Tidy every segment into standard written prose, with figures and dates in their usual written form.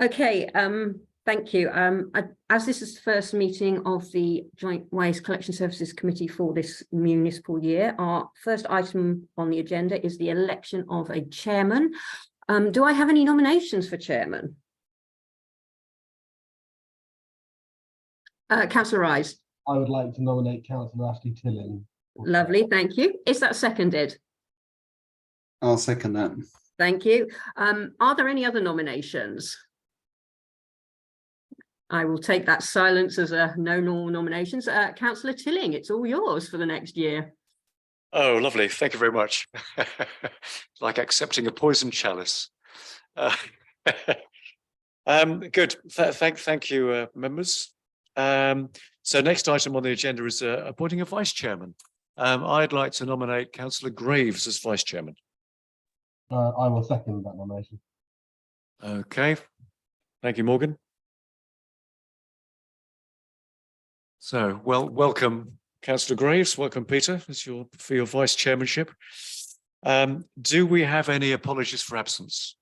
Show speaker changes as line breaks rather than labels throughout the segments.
Okay, thank you. As this is the first meeting of the Joint Waste Collection Services Committee for this municipal year, our first item on the agenda is the election of a chairman. Do I have any nominations for chairman? Councillor Rise.
I would like to nominate Councillor Ashley Tilling.
Lovely, thank you. Is that seconded?
I'll second that.
Thank you. Are there any other nominations? I will take that silence as a no more nominations. Councillor Tilling, it's all yours for the next year.
Oh, lovely. Thank you very much. Like accepting a poison chalice. Good. Thank you, members. So next item on the agenda is appointing a vice chairman. I'd like to nominate Councillor Graves as vice chairman.
I will second that nomination.
Okay. Thank you, Morgan. So, welcome, Councillor Graves. Welcome, Peter, for your vice chairmanship. Do we have any apologies for absence?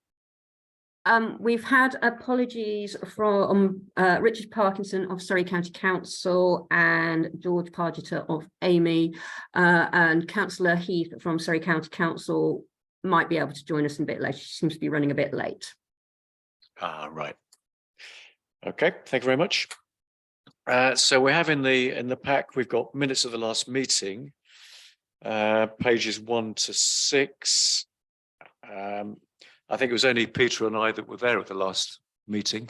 We've had apologies from Richard Parkinson of Surrey County Council and George Pargeter of Amy, and Councillor Heath from Surrey County Council might be able to join us a bit later. She seems to be running a bit late.
Right. Okay, thank you very much. So we have in the pack, we've got minutes of the last meeting, pages 1 to 6. I think it was only Peter and I that were there at the last meeting,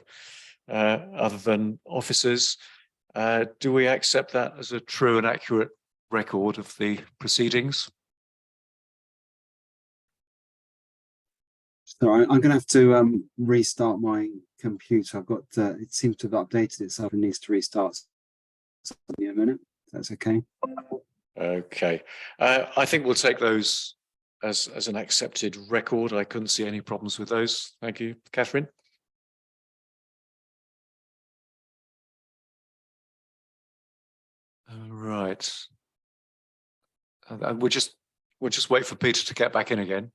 other than officers. Do we accept that as a true and accurate record of the proceedings?
So I'm going to have to restart my computer. I've got it seems to have updated itself and needs to restart in a minute. That's okay.
Okay. I think we'll take those as an accepted record. I couldn't see any problems with those. Thank you, Catherine. All right. And we'll just wait for Peter to get back in again.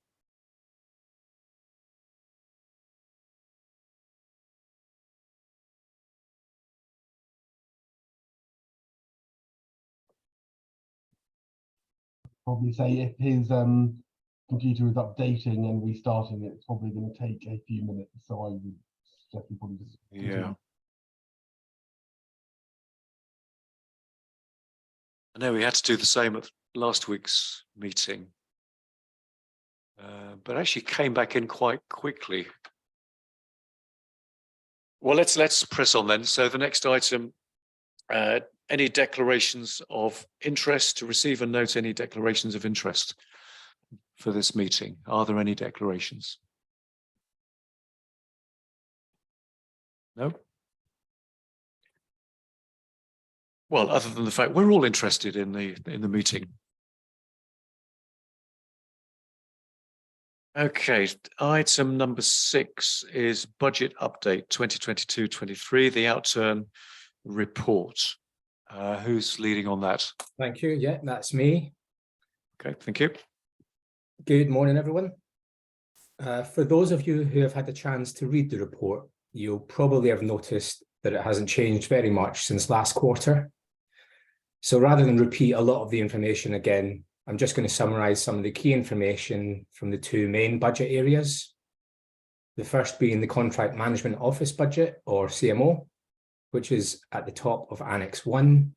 Probably say if his computer is updating and restarting, it's probably going to take a few minutes. So I would suggest we probably just continue.
Yeah. I know we had to do the same at last week's meeting, but actually came back in quite quickly. Well, let's press on then. So the next item, any declarations of interest, to receive and note any declarations of interest for this meeting. Are there any declarations? No? Well, other than the fact we're all interested in the meeting. Okay, item number 6 is budget update 2022-23, the outturn report. Who's leading on that?
Thank you. Yeah, that's me.
Okay, thank you.
Good morning, everyone. For those of you who have had the chance to read the report, you'll probably have noticed that it hasn't changed very much since last quarter. So rather than repeat a lot of the information again, I'm just going to summarise some of the key information from the 2 main budget areas. The first being the Contract Management Office budget, or CMO, which is at the top of Annex 1,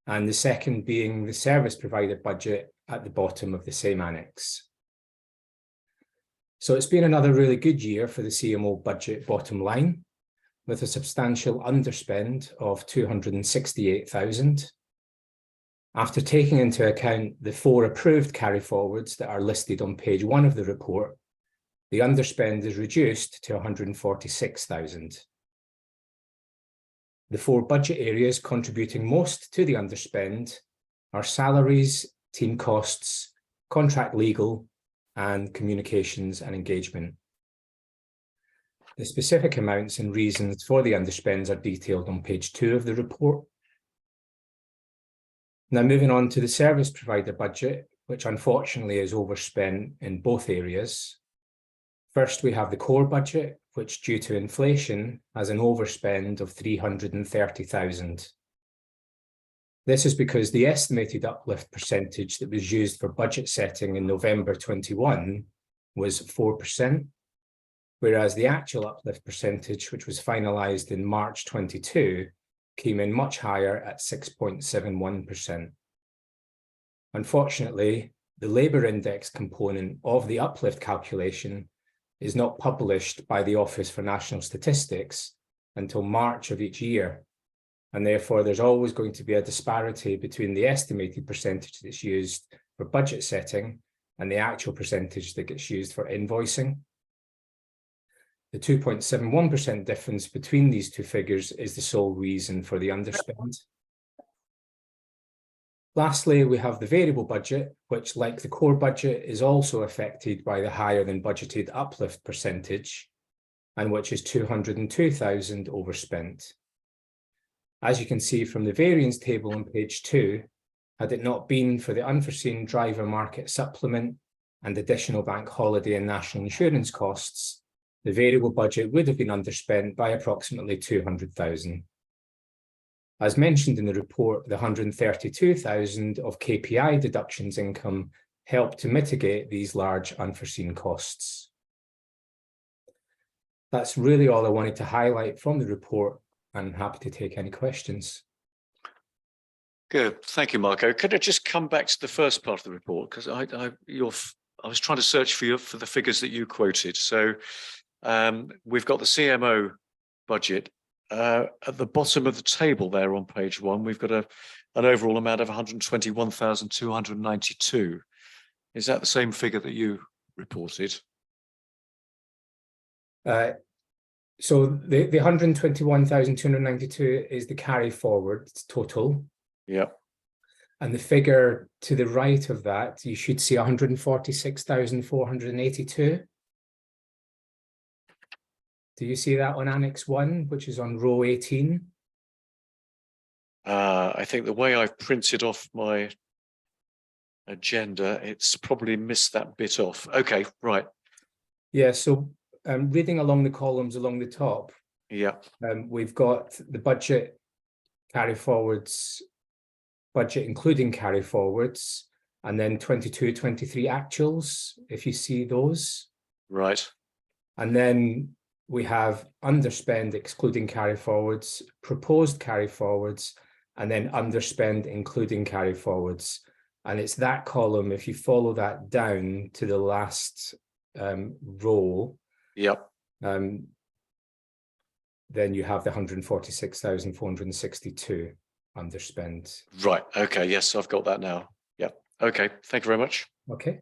and the second being the Service Provider budget at the bottom of the same annex. So it's been another really good year for the CMO budget bottom line, with a substantial underspend of 268,000. After taking into account the 4 approved carry forwards that are listed on page 1 of the report, the underspend is reduced to 146,000. The 4 budget areas contributing most to the underspend are salaries, team costs, contract legal, and communications and engagement. The specific amounts and reasons for the underspends are detailed on page 2 of the report. Now moving on to the service provider budget, which unfortunately is overspent in both areas. First, we have the core budget, which due to inflation has an overspend of 330,000. This is because the estimated uplift percentage that was used for budget setting in November 21 was 4%, whereas the actual uplift percentage, which was finalised in March 22, came in much higher at 6.71%. Unfortunately, the labour index component of the uplift calculation is not published by the Office for National Statistics until March of each year, and therefore there's always going to be a disparity between the estimated percentage that's used for budget setting and the actual percentage that gets used for invoicing. The 2.71% difference between these two figures is the sole reason for the underspend. Lastly, we have the variable budget, which, like the core budget, is also affected by the higher than budgeted uplift percentage, and which is 202,000 overspent. As you can see from the variance table on page 2, had it not been for the unforeseen driver market supplement and additional bank holiday and national insurance costs, the variable budget would have been underspent by approximately 200,000. As mentioned in the report, the 132,000 of KPI deductions income helped to mitigate these large unforeseen costs. That's really all I wanted to highlight from the report. I'm happy to take any questions.
Good, thank you, Marco. Could I just come back to the first part of the report, because I was trying to search for the figures that you quoted. So we've got the CMO budget. At the bottom of the table there on page 1, we've got an overall amount of 121,292. Is that the same figure that you reported?
So the 121,292 is the carry forward total.
Yeah.
And the figure to the right of that, you should see 146,482. Do you see that on Annex 1, which is on row 18?
I think the way I've printed off my agenda, it's probably missed that bit off. Okay, right.
Yeah, so reading along the columns along the top,
Yeah.
we've got the budget carry forwards, budget including carry forwards, and then 22-23 actuals, if you see those.
Right.
And then we have underspend excluding carry forwards, proposed carry forwards, and then underspend including carry forwards. And it's that column, if you follow that down to the last row,
Yep.
then you have the 146,462 underspend.
Right. Okay. Yes, I've got that now. Yep. Okay. Thank you very much.
Okay.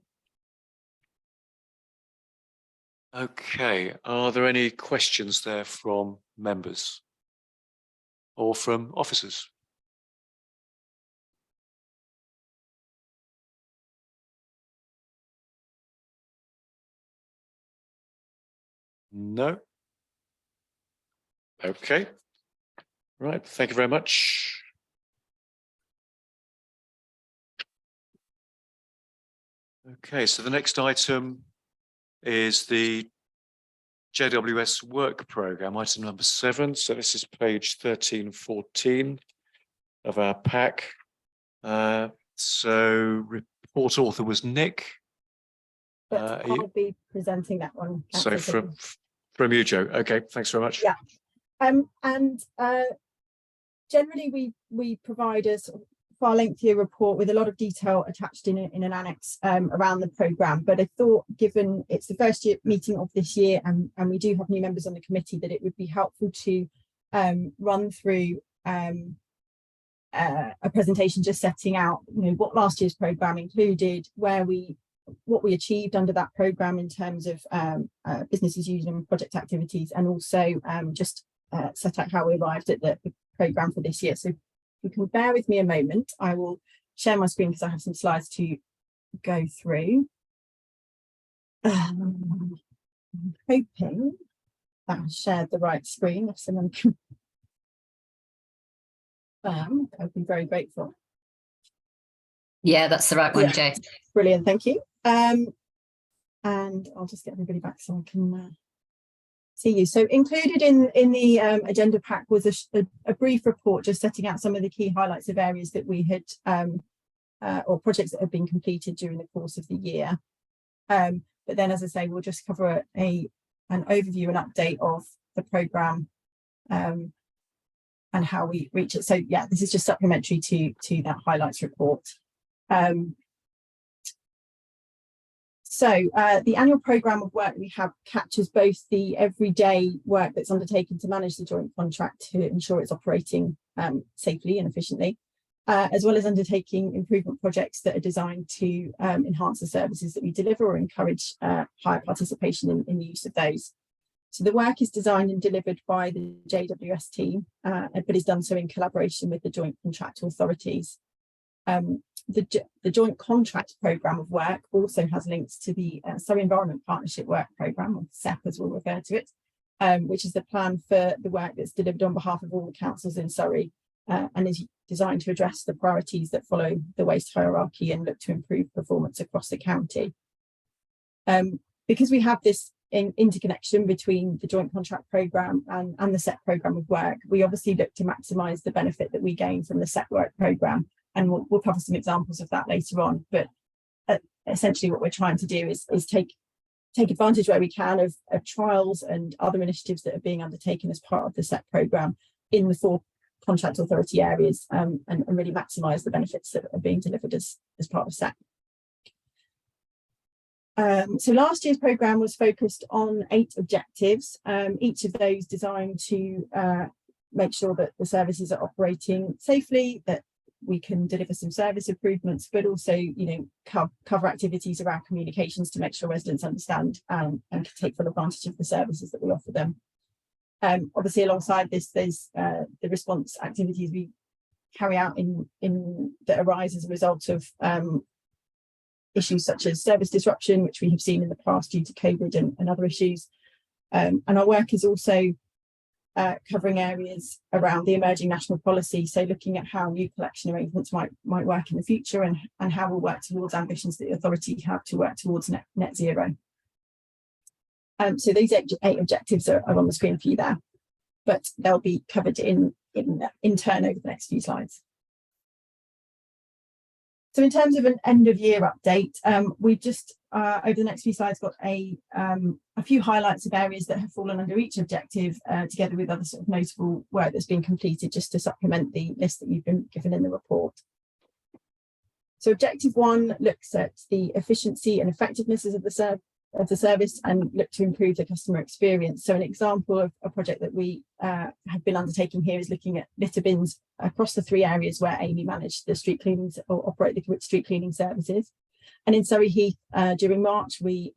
Okay. Are there any questions there from members or from officers? No. Okay. Right. Thank you very much. Okay. So the next item is the JWS work program, item number 7. So this is page 1314 of our pack. So report author was Nick.
But I'll be presenting that one.
So from you, Joe. Okay, thanks very much.
Yeah. Generally we provide a sort of far lengthier report with a lot of detail attached in an annex around the programme. But I thought, given it's the first year meeting of this year and we do have new members on the committee, that it would be helpful to run through a presentation just setting out, what last year's programme included, what we achieved under that programme in terms of business as usual and project activities, and also just set out how we arrived at the programme for this year. So if you can bear with me a moment, I will share my screen because I have some slides to go through. I'm hoping that I've shared the right screen. If someone can, I'd be very grateful.
Yeah, that's the right one, Jay.
Brilliant, thank you. And I'll just get everybody back so I can See you. So included in the agenda pack was a brief report just setting out some of the key highlights of areas that we had or projects that have been completed during the course of the year. But then, as I say, we'll just cover an overview and update of the programme and how we reach it. So yeah, this is just supplementary to that highlights report. So the annual programme of work we have captures both the everyday work that's undertaken to manage the joint contract to ensure it's operating safely and efficiently, as well as undertaking improvement projects that are designed to enhance the services that we deliver or encourage higher participation in the use of those. So the work is designed and delivered by the JWS team, but is done so in collaboration with the joint contract authorities. The joint contract programme of work also has links to the Surrey Environment Partnership Work Programme, or SEP as we'll refer to it, which is the plan for the work that's delivered on behalf of all the councils in Surrey and is designed to address the priorities that follow the waste hierarchy and look to improve performance across the county. Because we have this interconnection between the joint contract programme and the SEP programme of work, we obviously look to maximise the benefit that we gain from the SEP work programme. And we'll cover some examples of that later on. But essentially what we're trying to do is take advantage where we can of trials and other initiatives that are being undertaken as part of the SEP programme in the 4 contract authority areas and really maximise the benefits that are being delivered as part of SEP. So last year's programme was focused on 8 objectives, each of those designed to make sure that the services are operating safely, that we can deliver some service improvements, but also, cover activities around communications to make sure residents understand and can take full advantage of the services that we offer them. Obviously, alongside this, there's the response activities we carry out that arise as a result of issues such as service disruption, which we have seen in the past due to COVID and other issues. And our work is also covering areas around the emerging national policy, so looking at how new collection arrangements might work in the future and how we'll work towards ambitions that the authority have to work towards net zero. So these 8 objectives are on the screen for you there, but they'll be covered in turn over the next few slides. So in terms of an end of year update, we've just over the next few slides got a few highlights of areas that have fallen under each objective, together with other sort of notable work that's been completed, just to supplement the list that you've been given in the report. So objective 1 looks at the efficiency and effectiveness of the service and look to improve the customer experience. So an example of a project that we have been undertaking here is looking at litter bins across the 3 areas where Amy managed the street cleanings or operate the street cleaning services. And in Surrey Heath, during March, we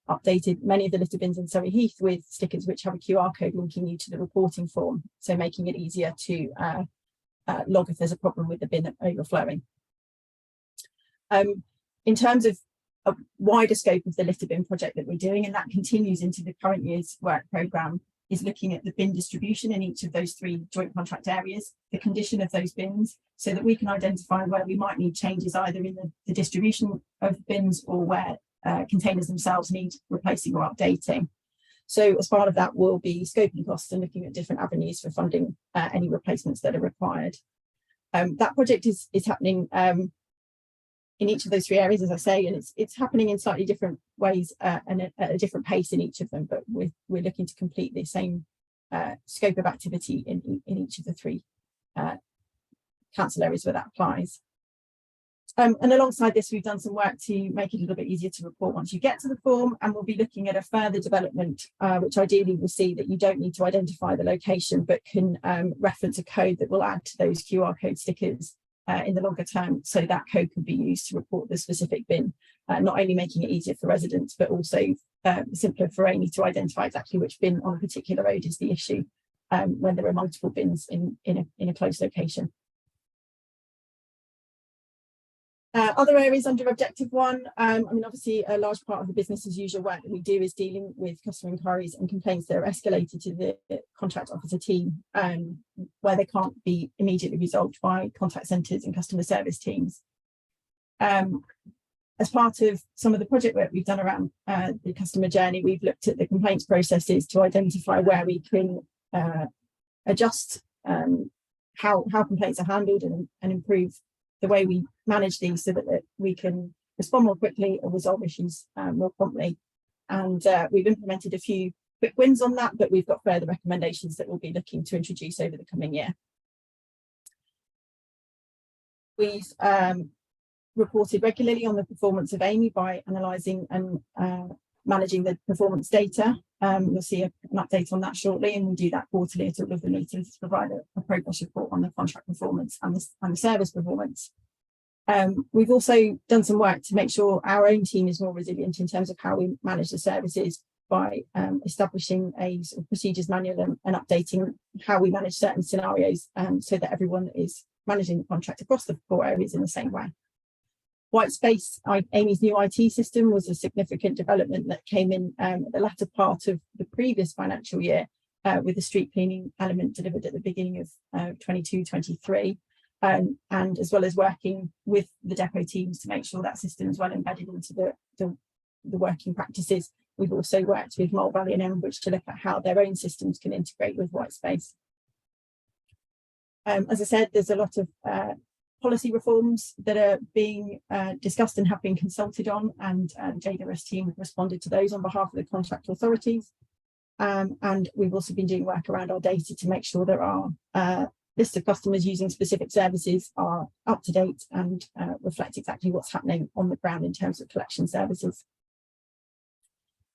updated many of the litter bins in Surrey Heath with stickers which have a QR code linking you to the reporting form, so making it easier to log if there's a problem with the bin overflowing. In terms of a wider scope of the litter bin project that we're doing, and that continues into the current year's work programme, is looking at the bin distribution in each of those 3 joint contract areas, the condition of those bins, so that we can identify where we might need changes either in the distribution of bins or where containers themselves need replacing or updating. So as part of that, we'll be scoping costs and looking at different avenues for funding any replacements that are required. That project is happening in each of those 3 areas, as I say, and it's happening in slightly different ways and at a different pace in each of them, but we're looking to complete the same scope of activity in each of the 3 council areas where that applies. And alongside this, we've done some work to make it a little bit easier to report once you get to the form, and we'll be looking at a further development, which ideally will see that you don't need to identify the location, but can reference a code that will add to those QR code stickers in the longer term, so that code can be used to report the specific bin, not only making it easier for residents, but also simpler for Amy to identify exactly which bin on a particular road is the issue when there are multiple bins in a close location. Other areas under objective 1, I mean, obviously a large part of the business as usual work that we do is dealing with customer inquiries and complaints that are escalated to the contract officer team, where they can't be immediately resolved by contact centres and customer service teams. as part of some of the project work we've done around the customer journey, we've looked at the complaints processes to identify where we can adjust how complaints are handled and improve the way we manage these so that we can respond more quickly or resolve issues more promptly. And we've implemented a few quick wins on that, but we've got further recommendations that we'll be looking to introduce over the coming year. We've reported regularly on the performance of Amy by analysing and managing the performance data. You'll see an update on that shortly, and we do that quarterly at all of the meetings to provide a progress report on the contract performance and the service performance. We've also done some work to make sure our own team is more resilient in terms of how we manage the services by establishing a sort of procedures manual and updating how we manage certain scenarios so that everyone is managing the contract across the 4 areas in the same way. Whitespace, Amy's new IT system, was a significant development that came in at the latter part of the previous financial year with the street cleaning element delivered at the beginning of 22-23. And as well as working with the depot teams to make sure that system is well embedded into the working practices. We've also worked with Mole Valley and Elmbridge to look at how their own systems can integrate with Whitespace. As I said, there's a lot of policy reforms that are being discussed and have been consulted on, and the JWS team responded to those on behalf of the contract authorities. And we've also been doing work around our data to make sure there are lists of customers using specific services are up to date and reflect exactly what's happening on the ground in terms of collection services.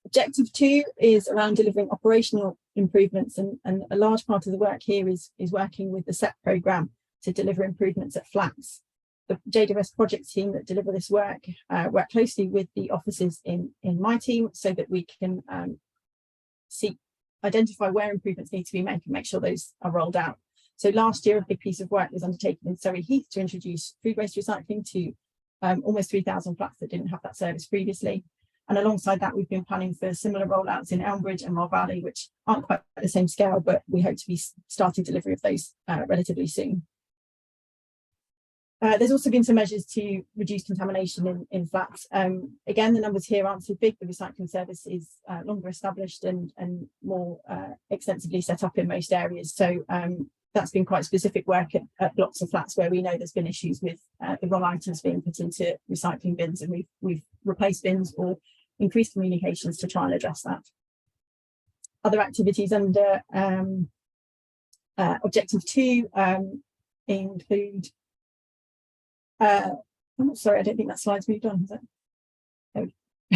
Objective 2 is around delivering operational improvements, and a large part of the work here is working with the SET programme to deliver improvements at flats. The JWS project team that deliver this work work closely with the officers in my team so that we can identify where improvements need to be made and make sure those are rolled out. So last year, a big piece of work was undertaken in Surrey Heath to introduce food waste recycling to almost 3,000 flats that didn't have that service previously. And alongside that, we've been planning for similar rollouts in Elmbridge and Mole Valley, which aren't quite at the same scale, but we hope to be starting delivery of those relatively soon. There's also been some measures to reduce contamination in flats. Again, the numbers here aren't so big. The recycling service is longer established and more extensively set up in most areas. So that's been quite specific work at blocks of flats where we know there's been issues with the wrong items being put into recycling bins, and we've replaced bins or increased communications to try and address that. Other activities under Objective 2 include I'm sorry, I don't think that slide's moved on, has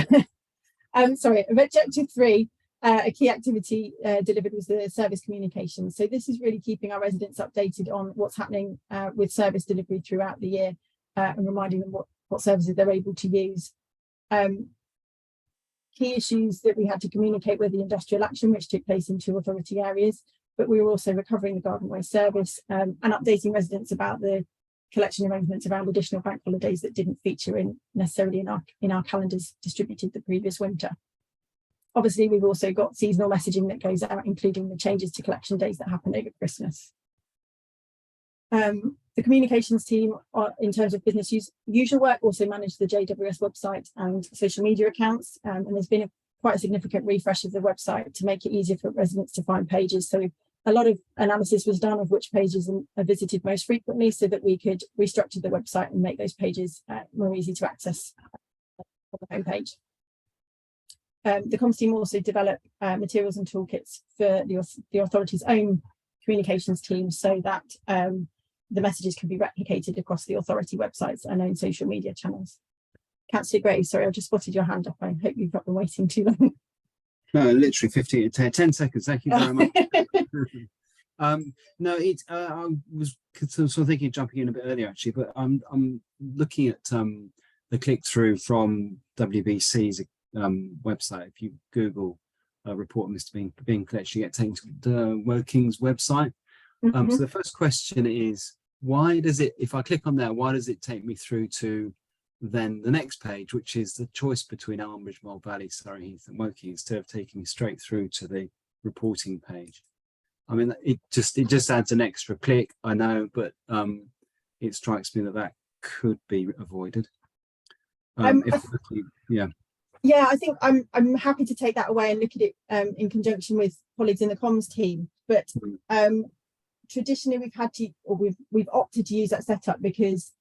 it? Sorry, Objective 3, a key activity delivered was the service communication. So this is really keeping our residents updated on what's happening with service delivery throughout the year and reminding them what services they're able to use. Key issues that we had to communicate were the industrial action, which took place in 2 authority areas, but we were also recovering the garden waste service and updating residents about the collection arrangements around additional bank holidays that didn't feature necessarily in our calendars distributed the previous winter. Obviously, we've also got seasonal messaging that goes out, including the changes to collection days that happen over Christmas. The communications team, in terms of business usual work, also manage the JWS website and social media accounts, and there's been quite a significant refresh of the website to make it easier for residents to find pages. So a lot of analysis was done of which pages are visited most frequently so that we could restructure the website and make those pages more easy to access on the homepage. The comms team also developed materials and toolkits for the authority's own communications team so that the messages can be replicated across the authority websites and own social media channels. Councillor Gray, sorry, I just spotted your hand up. I hope you've not been waiting too long.
No, literally 10 seconds. Thank you very much. No, I was sort of thinking of jumping in a bit earlier actually, but I'm looking at the click through from WBC's website. If you Google report Mr. Bean collection, you get taken to the Working's website. So the first question is, why does it, if I click on there, why does it take me through to then the next page, which is the choice between Elmbridge, Mole Valley, Surrey Heath and Woking, instead of taking me straight through to the reporting page? I mean, it just adds an extra click, I know, but it strikes me that could be avoided. Yeah.
Yeah, I think I'm happy to take that away and look at it in conjunction with colleagues in the comms team. But traditionally we've opted to use that setup because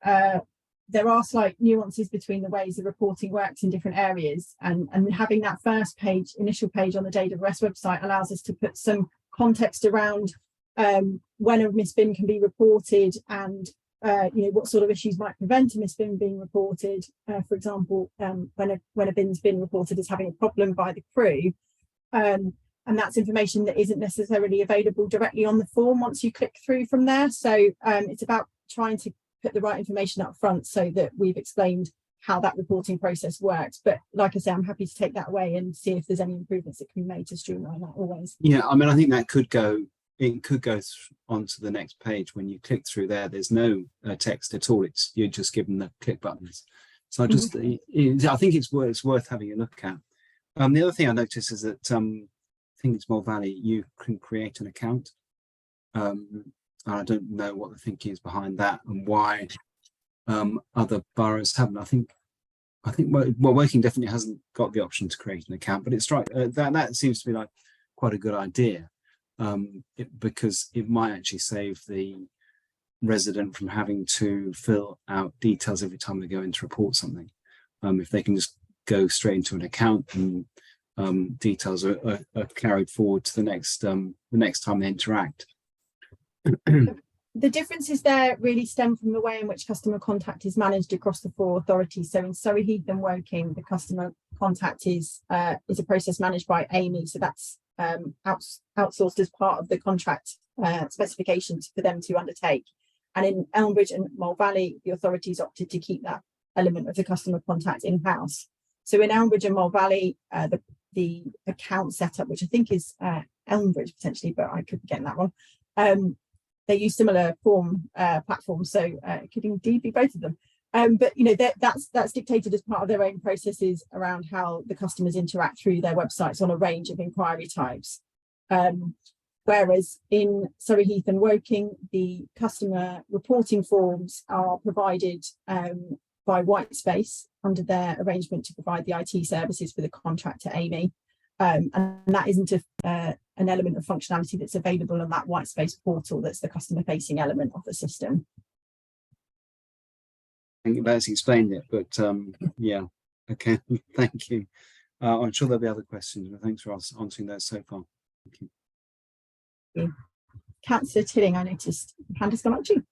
there are slight nuances between the ways the reporting works in different areas, and having that first page, initial page on the DataRest website allows us to put some context around when a misbin can be reported, and what sort of issues might prevent a misbin being reported. For example, when a bin's been reported as having a problem by the crew, and that's information that isn't necessarily available directly on the form once you click through from there. So it's about trying to put the right information up front so that we've explained how that reporting process works. But like I say, I'm happy to take that away and see if there's any improvements that can be made to streamline that always.
Yeah, I mean, I think that could go onto the next page. When you click through there, there's no text at all. You're just given the click buttons. So I just, I think it's worth having a look at. The other thing I noticed is that I think it's Mole Valley, you can create an account. I don't know what the thinking is behind that and why other boroughs haven't. I think Woking definitely hasn't got the option to create an account, but it's right. That seems to be like quite a good idea, because it might actually save the resident from having to fill out details every time they go in to report something. If they can just go straight into an account and details are carried forward to the next time they interact.
The differences there really stem from the way in which customer contact is managed across the 4 authorities. So in Surrey Heath and Woking, the customer contact is a process managed by Amy. So that's outsourced as part of the contract specifications for them to undertake. And in Elmbridge and Mole Valley, the authorities opted to keep that element of the customer contact in-house. So in Elmbridge and Mole Valley, the account setup, which I think is Elmbridge potentially, but I could be getting that wrong. They use similar form platforms, so it could indeed be both of them. But that's dictated as part of their own processes around how the customers interact through their websites on a range of inquiry types. Whereas in Surrey Heath and Woking, the customer reporting forms are provided by Whitespace under their arrangement to provide the IT services for the contractor Amy. And that isn't an element of functionality that's available on that Whitespace portal that's the customer facing element of the system.
I think that's explained it, but yeah, okay, thank you. I'm sure there'll be other questions, but thanks for answering those so far. Thank you.
Councillor Tilling, I noticed hand has gone up to you.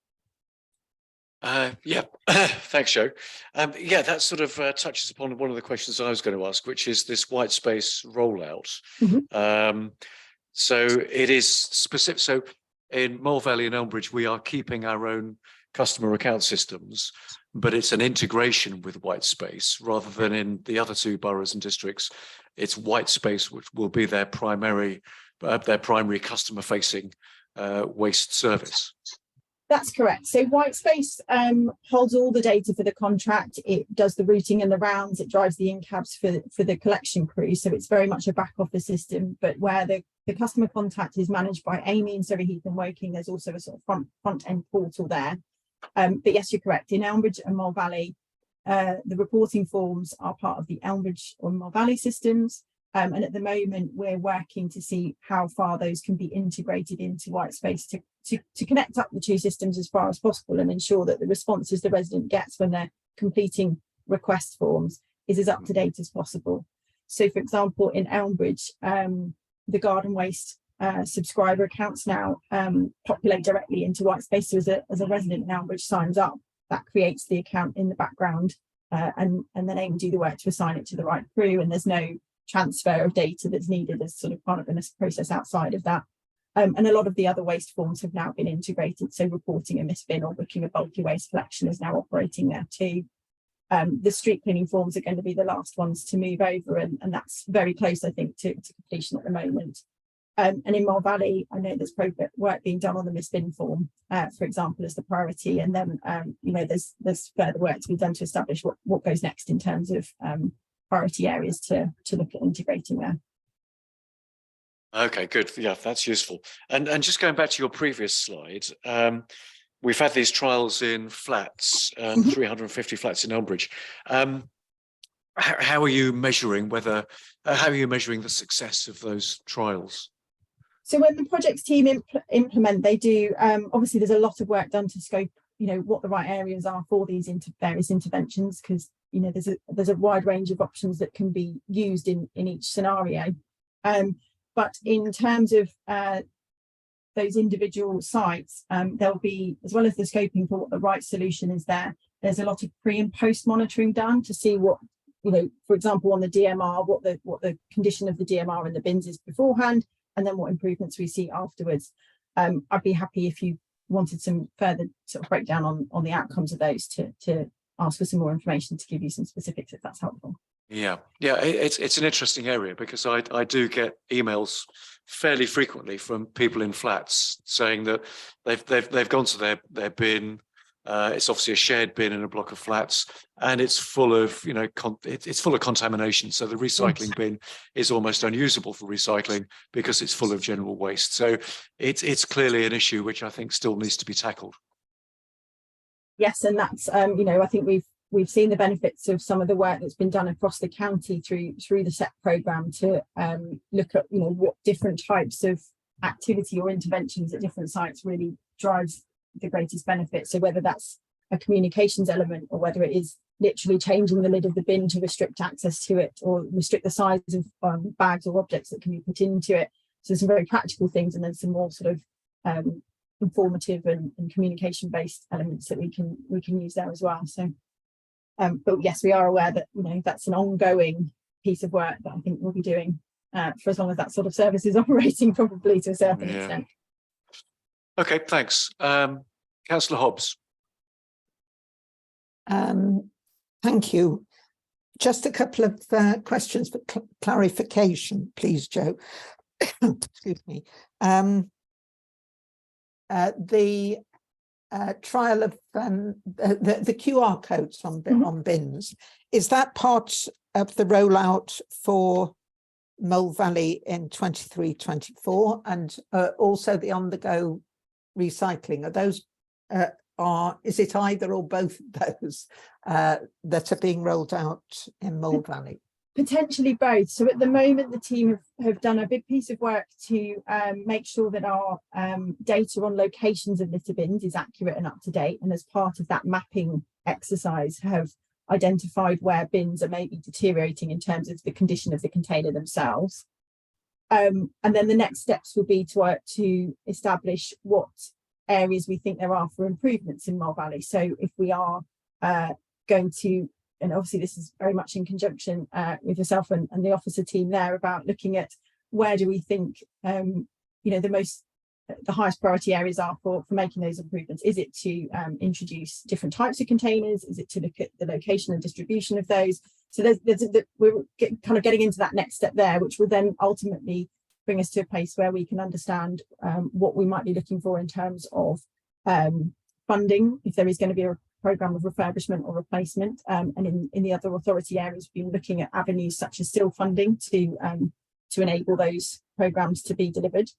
Yeah, thanks, Joe. Yeah, that sort of touches upon one of the questions I was going to ask, which is this Whitespace rollout. So it is specific. So in Mole Valley and Elmbridge, we are keeping our own customer account systems, but it's an integration with Whitespace rather than in the other 2 boroughs and districts. It's Whitespace, which will be their primary customer-facing waste service.
That's correct. So Whitespace holds all the data for the contract. It does the routing and the rounds. It drives the in-cabs for the collection crew. So it's very much a back office system, but where the customer contact is managed by Amy in Surrey Heath and Woking, there's also a sort of front end portal there. But yes, you're correct. In Elmbridge and Mole Valley, the reporting forms are part of the Elmbridge or Mole Valley systems. And at the moment, we're working to see how far those can be integrated into Whitespace to connect up the 2 systems as far as possible and ensure that the responses the resident gets when they're completing request forms is as up to date as possible. So, for example, in Elmbridge, the garden waste subscriber accounts now populate directly into Whitespace. So as a resident in Elmbridge signs up, that creates the account in the background, and then Amy do the work to assign it to the right crew, and there's no transfer of data that's needed as sort of part of a process outside of that. And a lot of the other waste forms have now been integrated. So reporting a misbin or booking a bulky waste collection is now operating there too. The street cleaning forms are going to be the last ones to move over, and that's very close, I think, to completion at the moment. And in Mole Valley, I know there's work being done on the misbin form, for example, as the priority. And then, there's further work to be done to establish what goes next in terms of priority areas to look at integrating there.
Okay, good. Yeah, that's useful. And just going back to your previous slide, we've had these trials in flats, 350 flats in Elmbridge. how are you measuring whether, how are you measuring the success of those trials?
So when the projects team implement, they do, obviously there's a lot of work done to scope, you know, what the right areas are for these various interventions, because, you know, there's a wide range of options that can be used in each scenario. But in terms of those individual sites, there'll be, as well as the scoping for what the right solution is there's a lot of pre and post monitoring done to see what, you know, for example, on the DMR, what the condition of the DMR and the bins is beforehand, and then what improvements we see afterwards. I'd be happy if you wanted some further sort of breakdown on the outcomes of those to ask for some more information to give you some specifics, if that's helpful.
Yeah, it's an interesting area, because I do get emails fairly frequently from people in flats saying that they've gone to their bin. It's obviously a shared bin in a block of flats, and it's full of, you know, it's full of contamination. So the recycling bin is almost unusable for recycling because it's full of general waste. So it's clearly an issue which I think still needs to be tackled.
Yes, and that's you know, I think we've seen the benefits of some of the work that's been done across the county through the SET programme to look at, you know, what different types of activity or interventions at different sites really drives the greatest benefit. So whether that's a communications element, or whether it is literally changing the lid of the bin to restrict access to it, or restrict the size of bags or objects that can be put into it. So there's some very practical things, and then some more sort of informative and communication based elements that we can use there as well. So but yes, we are aware that, you know, that's an ongoing piece of work that I think we'll be doing for as long as that sort of service is operating, probably to a certain extent.
Okay, thanks. Councillor Hobbs.
Thank you. Just a couple of questions for clarification, please, Joe. Excuse me. The trial of the QR codes on bins, is that part of the rollout for Mole Valley in 23-24, and also the on-the-go recycling? Are those is it either or both of those that are being rolled out in Mole Valley?
Potentially both. So at the moment, the team have done a big piece of work to make sure that our data on locations of litter bins is accurate and up to date. And as part of that mapping exercise, have identified where bins are maybe deteriorating in terms of the condition of the container themselves. And then the next steps will be to establish what areas we think there are for improvements in Mole Valley. So if we are going to, and obviously this is very much in conjunction with yourself and the officer team there, about looking at where do we think you know, the highest priority areas are for making those improvements. Is it to introduce different types of containers? Is it to look at the location and distribution of those? So we're kind of getting into that next step there, which will then ultimately bring us to a place where we can understand what we might be looking for in terms of funding, if there is going to be a programme of refurbishment or replacement, and in the other authority areas, we've been looking at avenues such as still funding to enable those programmes to be delivered.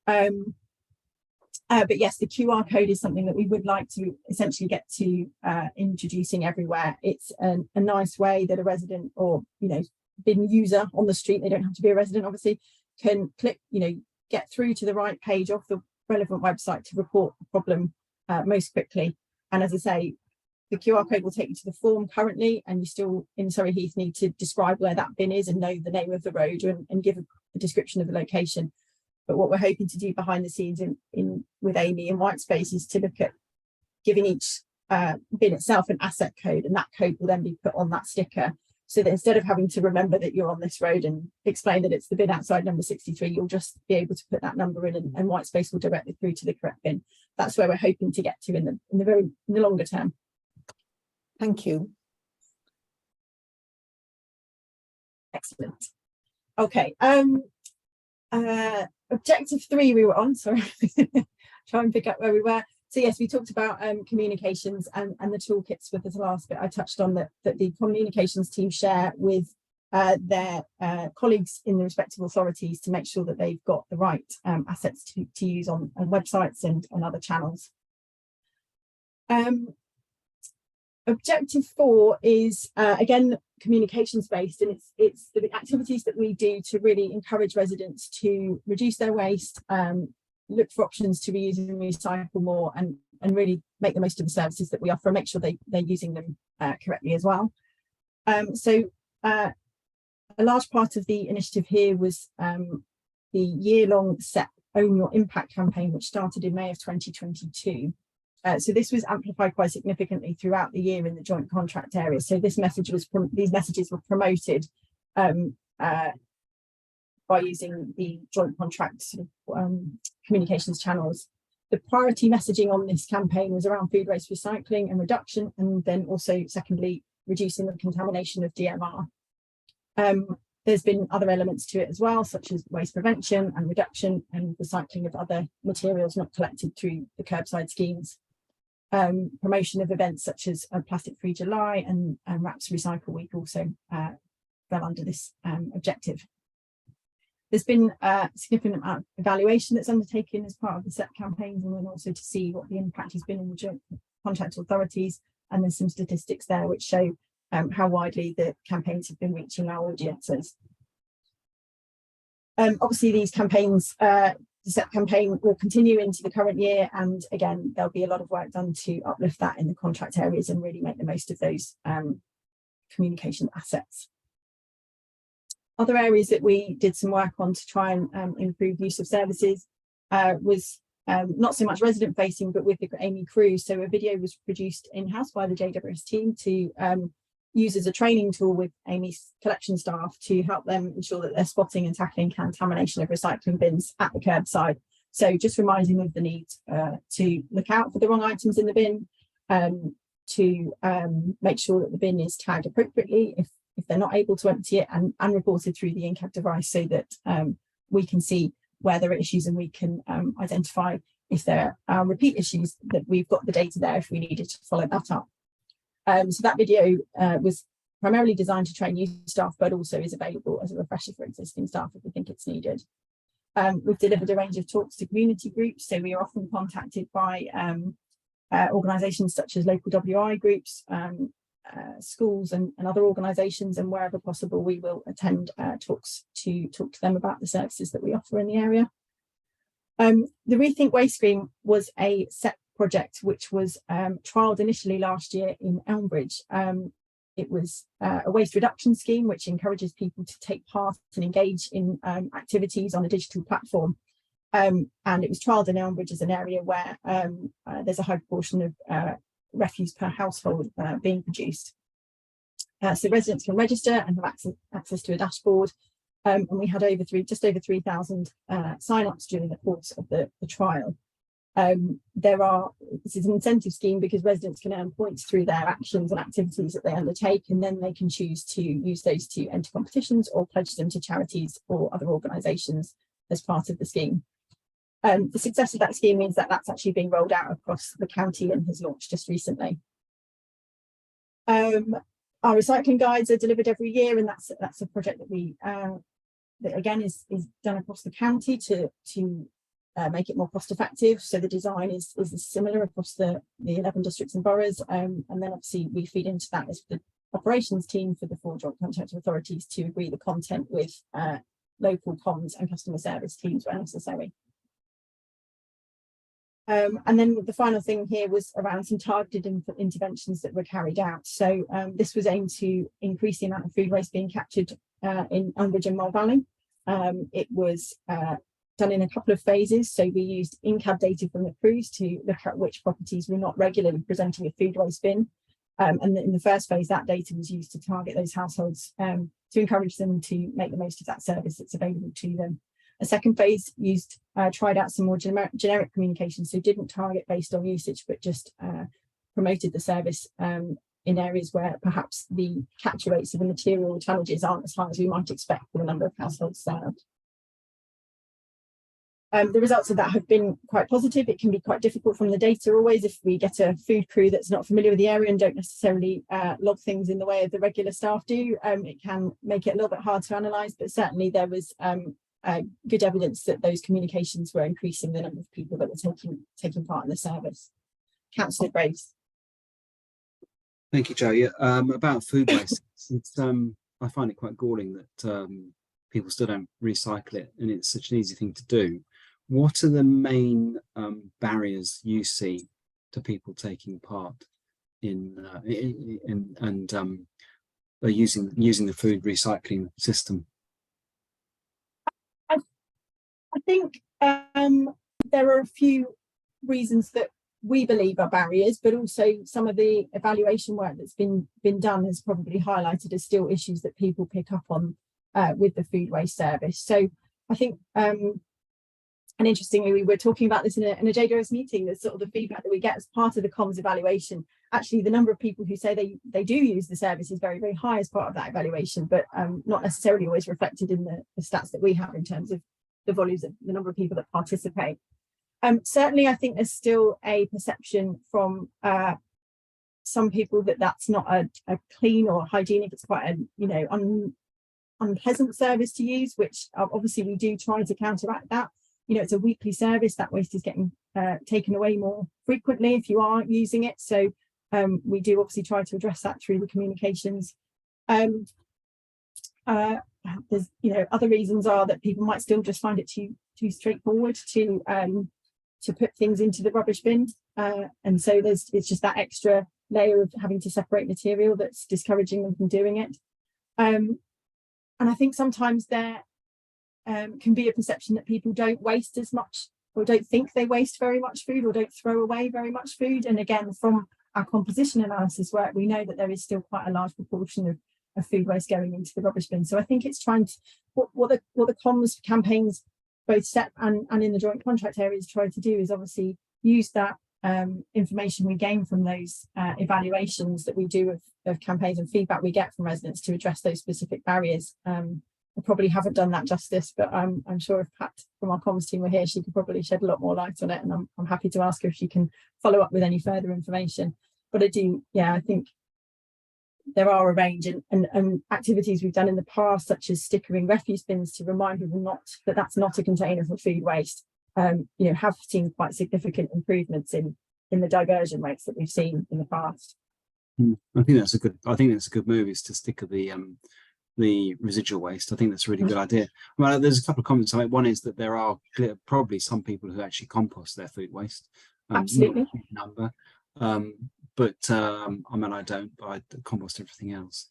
But yes, the QR code is something that we would like to essentially get to introducing everywhere. It's a nice way that a resident, or, you know, bin user on the street, they don't have to be a resident obviously, can click, you know, get through to the right page off the relevant website to report the problem most quickly. And as I say, the QR code will take you to the form currently, and you still in Surrey Heath need to describe where that bin is and know the name of the road and give a description of the location. But what we're hoping to do behind the scenes with Amy in Whitespace is to look at giving each bin itself an asset code, and that code will then be put on that sticker, so that instead of having to remember that you're on this road and explain that it's the bin outside number 63, you'll just be able to put that number in, and Whitespace will direct you through to the correct bin. That's where we're hoping to get to in the longer term.
Thank you.
Excellent. Okay. Objective 3 we were on, sorry. Try and pick up where we were. So yes, we talked about communications and the toolkits with the last bit. I touched on that the communications team share with their colleagues in the respective authorities to make sure that they've got the right assets to use on websites and other channels. Objective 4 is again communications based, and it's the activities that we do to really encourage residents to reduce their waste, look for options to reuse and recycle more, and really make the most of the services that we offer and make sure they're using them correctly as well. A large part of the initiative here was the year-long SEP Own Your Impact campaign, which started in May of 2022. So this was amplified quite significantly throughout the year in the joint contract area. So these messages were promoted by using the joint contract communications channels. The priority messaging on this campaign was around food waste recycling and reduction, and then also secondly, reducing the contamination of DMR. There's been other elements to it as well, such as waste prevention and reduction and recycling of other materials not collected through the curbside schemes. Promotion of events such as Plastic Free July and Wraps Recycle Week also fell under this objective. There's been a significant amount of evaluation that's undertaken as part of the SEP campaigns, and then also to see what the impact has been in the joint contract authorities. And there's some statistics there which show how widely the campaigns have been reaching our audiences. Obviously, these campaigns, the SEP campaign will continue into the current year, and again, there'll be a lot of work done to uplift that in the contract areas and really make the most of those communication assets. Other areas that we did some work on to try and improve use of services was not so much resident facing, but with the AMY crew. So a video was produced in-house by the JWS team to use as a training tool with AMY's collection staff to help them ensure that they're spotting and tackling contamination of recycling bins at the curbside. So just reminding them of the need to look out for the wrong items in the bin, to make sure that the bin is tagged appropriately if they're not able to empty it, and reported through the in-cab device so that we can see where there are issues and we can identify if there are repeat issues, that we've got the data there if we needed to follow that up. So that video was primarily designed to train new staff, but also is available as a refresher for existing staff if we think it's needed. We've delivered a range of talks to community groups, so we are often contacted by organisations such as local WI groups, schools and other organisations, and wherever possible we will attend talks to talk to them about the services that we offer in the area. The Rethink Waste Stream was a SEP project which was trialled initially last year in Elmbridge. It was a waste reduction scheme which encourages people to take part and engage in activities on a digital platform. And it was trialled in Elmbridge as an area where there's a high proportion of refuse per household being produced. So residents can register and have access to a dashboard. And we had just over 3,000 sign-ups during the course of the trial. This is an incentive scheme because residents can earn points through their actions and activities that they undertake, and then they can choose to use those to enter competitions or pledge them to charities or other organisations as part of the scheme. The success of that scheme means that that's actually being rolled out across the county and has launched just recently. Our recycling guides are delivered every year, and that's a project that we that again is done across the county to make it more cost effective. So the design is similar across the 11 districts and boroughs, and then obviously we feed into that as the operations team for the 4 joint contract authorities to agree the content with local comms and customer service teams where necessary. And then the final thing here was around some targeted interventions that were carried out. So this was aimed to increase the amount of food waste being captured in Elmbridge and Mole Valley. It was done in a couple of phases. So we used in-cab data from the crews to look at which properties were not regularly presenting a food waste bin. And in the first phase, that data was used to target those households to encourage them to make the most of that service that's available to them. A second phase tried out some more generic communication, so didn't target based on usage, but just promoted the service in areas where perhaps the capture rates of the material challenges aren't as high as we might expect for the number of households served. The results of that have been quite positive. It can be quite difficult from the data always if we get a food crew that's not familiar with the area and don't necessarily log things in the way of the regular staff do. It can make it a little bit hard to analyse, but certainly there was good evidence that those communications were increasing the number of people that were taking part in the service. Councillor Graves.
Thank you, Joe. Yeah, about food waste, it's I find it quite galling that people still don't recycle it, and it's such an easy thing to do. What are the main barriers you see to people taking part in using the food recycling system?
I think there are a few reasons that we believe are barriers, but also some of the evaluation work that's been done has probably highlighted as still issues that people pick up on with the food waste service. So I think, and interestingly, we were talking about this in a JDRS meeting, that sort of the feedback that we get as part of the comms evaluation. Actually, the number of people who say they do use the service is very, very high as part of that evaluation, but not necessarily always reflected in the stats that we have in terms of the volumes of the number of people that participate. Certainly, I think there's still a perception from some people that that's not a clean or hygienic. It's quite a unpleasant service to use, which obviously we do try to counteract that. It's a weekly service. That waste is getting taken away more frequently if you are using it. So we do obviously try to address that through the communications. There's other reasons are that people might still just find it too straightforward to put things into the rubbish bin, and so it's just that extra layer of having to separate material that's discouraging them from doing it. And I think sometimes there can be a perception that people don't waste as much, or don't think they waste very much food, or don't throw away very much food. And again, from our composition analysis work, we know that there is still quite a large proportion of food waste going into the rubbish bin. So I think it's trying to what the comms campaigns, both SEP and in the joint contract areas, try to do is obviously use that information we gain from those evaluations that we do of campaigns and feedback we get from residents to address those specific barriers. I probably haven't done that justice, but I'm sure if Pat from our comms team were here, she could probably shed a lot more light on it, and I'm happy to ask her if she can follow up with any further information. But I think there are a range and activities we've done in the past, such as stickering refuse bins to remind people that that's not a container for food waste, have seen quite significant improvements in the diversion rates that we've seen in the past.
I think that's a good move, is to sticker the residual waste. I think that's a really good idea. Well, there's a couple of comments on it. One is that there are probably some people who actually compost their food waste.
Absolutely.
Not a huge number. But I don't, but I compost everything else.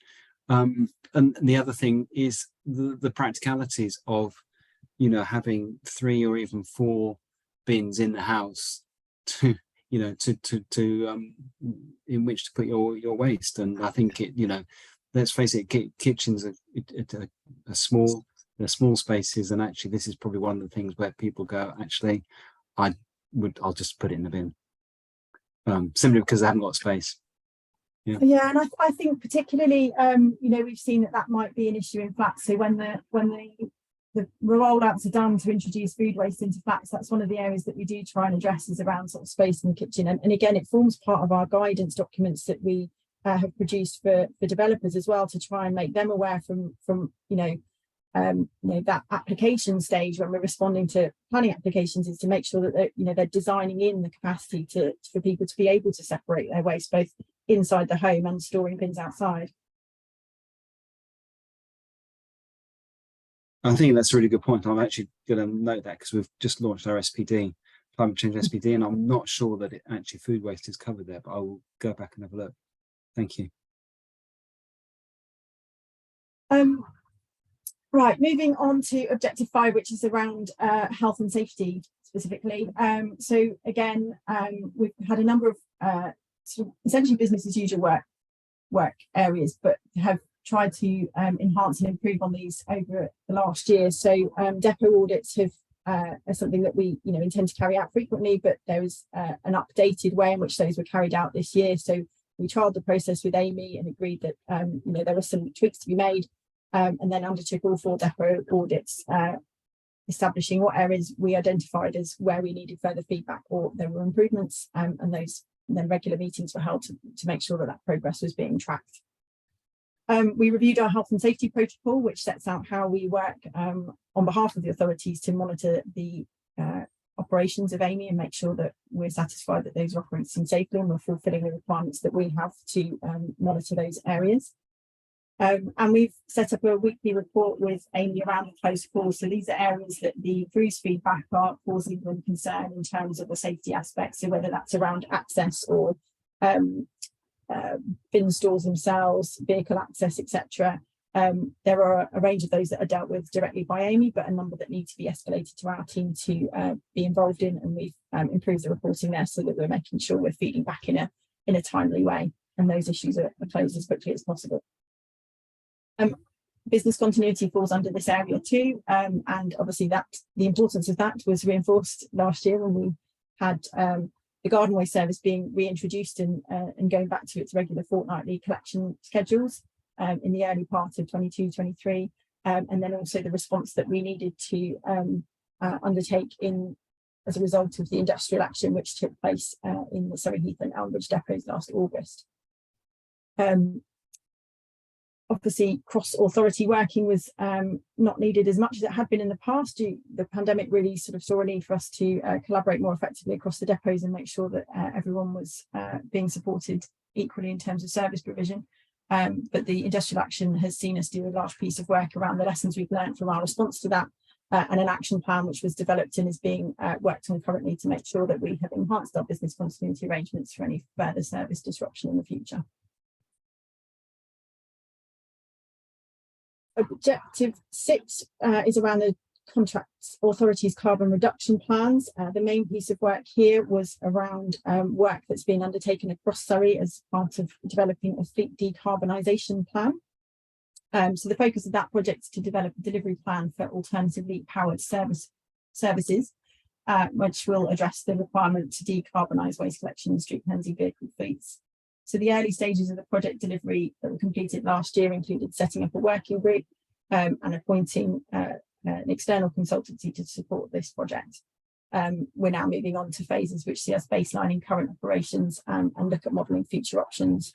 And the other thing is the practicalities of, having 3 or even 4 bins in the house to in which to put your waste. And I think let's face it, kitchens are small, they're small spaces, and actually this is probably one of the things where people go, actually, I'll just put it in the bin. Simply because they haven't got space.
Yeah, and I think particularly, we've seen that might be an issue in flats. So when the rollouts are done to introduce food waste into flats, that's one of the areas that we do try and address, is around sort of space in the kitchen. And again, it forms part of our guidance documents that we have produced for developers as well, to try and make them aware from that application stage when we're responding to planning applications, is to make sure that they're designing in the capacity for people to be able to separate their waste both inside the home and storing bins outside.
I think that's a really good point. I'm actually going to note that, because we've just launched our SPD, climate change SPD, and I'm not sure that actually food waste is covered there, but I will go back and have a look. Thank you.
Right, moving on to objective 5, which is around health and safety specifically. So again, we've had a number of sort of essentially business as usual work areas, but have tried to enhance and improve on these over the last year. So depot audits are something that we intend to carry out frequently, but there was an updated way in which those were carried out this year. So we trialled the process with Amy and agreed that there were some tweaks to be made, and then undertook all 4 depot audits, establishing what areas we identified as where we needed further feedback or there were improvements, and then regular meetings were held to make sure that progress was being tracked. We reviewed our health and safety protocol, which sets out how we work on behalf of the authorities to monitor the operations of Amy and make sure that we're satisfied that those are operating safely and we're fulfilling the requirements that we have to monitor those areas. And we've set up a weekly report with Amy around the close calls. So these are areas that the crews feedback are causing them concern in terms of the safety aspects. So whether that's around access or bin stores themselves, vehicle access, etc. There are a range of those that are dealt with directly by Amy, but a number that need to be escalated to our team to be involved in. And we've improved the reporting there so that we're making sure we're feeding back in a timely way and those issues are closed as quickly as possible. Business continuity falls under this area too, and obviously that the importance of that was reinforced last year when we had the garden waste service being reintroduced and going back to its regular fortnightly collection schedules in the early part of 22-23, and then also the response that we needed to undertake as a result of the industrial action which took place in the Surrey Heath and Elmbridge depots last August. Obviously, cross-authority working was not needed as much as it had been in the past. The pandemic really sort of saw a need for us to collaborate more effectively across the depots and make sure that everyone was being supported equally in terms of service provision. But the industrial action has seen us do a large piece of work around the lessons we've learned from our response to that, and an action plan which was developed and is being worked on currently to make sure that we have enhanced our business continuity arrangements for any further service disruption in the future. Objective 6 is around the contract authorities' carbon reduction plans. The main piece of work here was around work that's been undertaken across Surrey as part of developing a fleet decarbonisation plan. So the focus of that project is to develop a delivery plan for alternatively powered services, which will address the requirement to decarbonise waste collection and street cleansing vehicle fleets. So the early stages of the project delivery that were completed last year included setting up a working group and appointing an external consultancy to support this project. We're now moving on to phases which see us baselining current operations and look at modelling future options.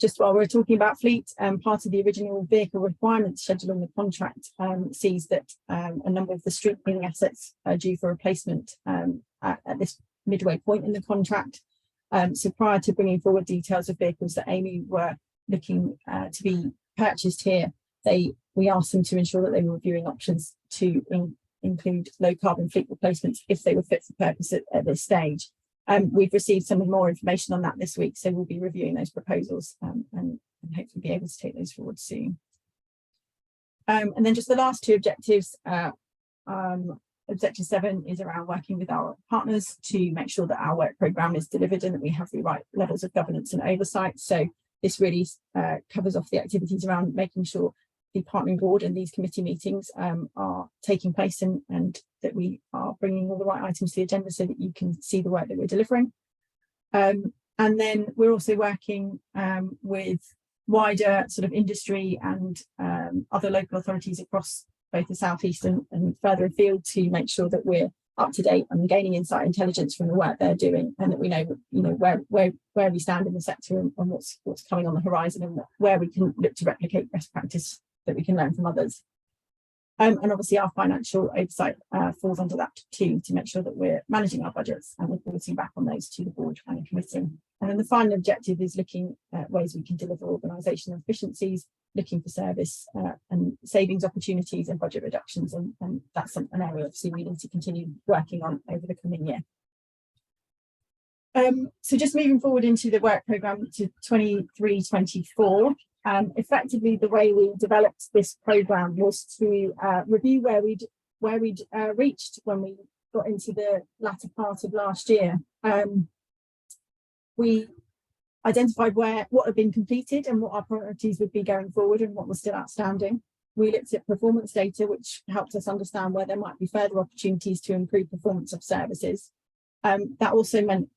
Just while we're talking about fleet, part of the original vehicle requirements schedule in the contract sees that a number of the street cleaning assets are due for replacement at this midway point in the contract. So prior to bringing forward details of vehicles that Amy were looking to be purchased here, we asked them to ensure that they were reviewing options to include low carbon fleet replacements if they were fit for purpose at this stage. We've received some more information on that this week, so we'll be reviewing those proposals and hopefully be able to take those forward soon. And then just the last two objectives. Objective 7 is around working with our partners to make sure that our work programme is delivered and that we have the right levels of governance and oversight. So this really covers off the activities around making sure the partnering board and these committee meetings are taking place and that we are bringing all the right items to the agenda so that you can see the work that we're delivering. And then we're also working with wider sort of industry and other local authorities across both the southeast and further afield to make sure that we're up to date and gaining insight intelligence from the work they're doing, and that we know where we stand in the sector and what's coming on the horizon and where we can look to replicate best practice that we can learn from others. And obviously our financial oversight falls under that too, to make sure that we're managing our budgets and reporting back on those to the board and the committee. And then the final objective is looking at ways we can deliver organisational efficiencies, looking for service and savings opportunities and budget reductions, and that's an area obviously we need to continue working on over the coming year. So just moving forward into the work programme to 23-24. Effectively, the way we developed this programme was to review where we'd reached when we got into the latter part of last year. We identified what had been completed and what our priorities would be going forward and what was still outstanding. We looked at performance data, which helped us understand where there might be further opportunities to improve performance of services. That also meant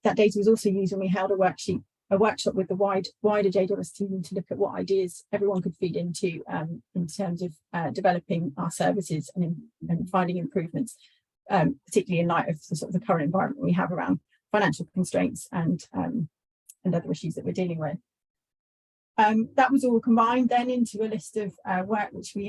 that data was also used when we held a workshop with the wider JWS team to look at what ideas everyone could feed into in terms of developing our services and finding improvements, particularly in light of the current environment we have around financial constraints and other issues that we're dealing with. That was all combined then into a list of work which we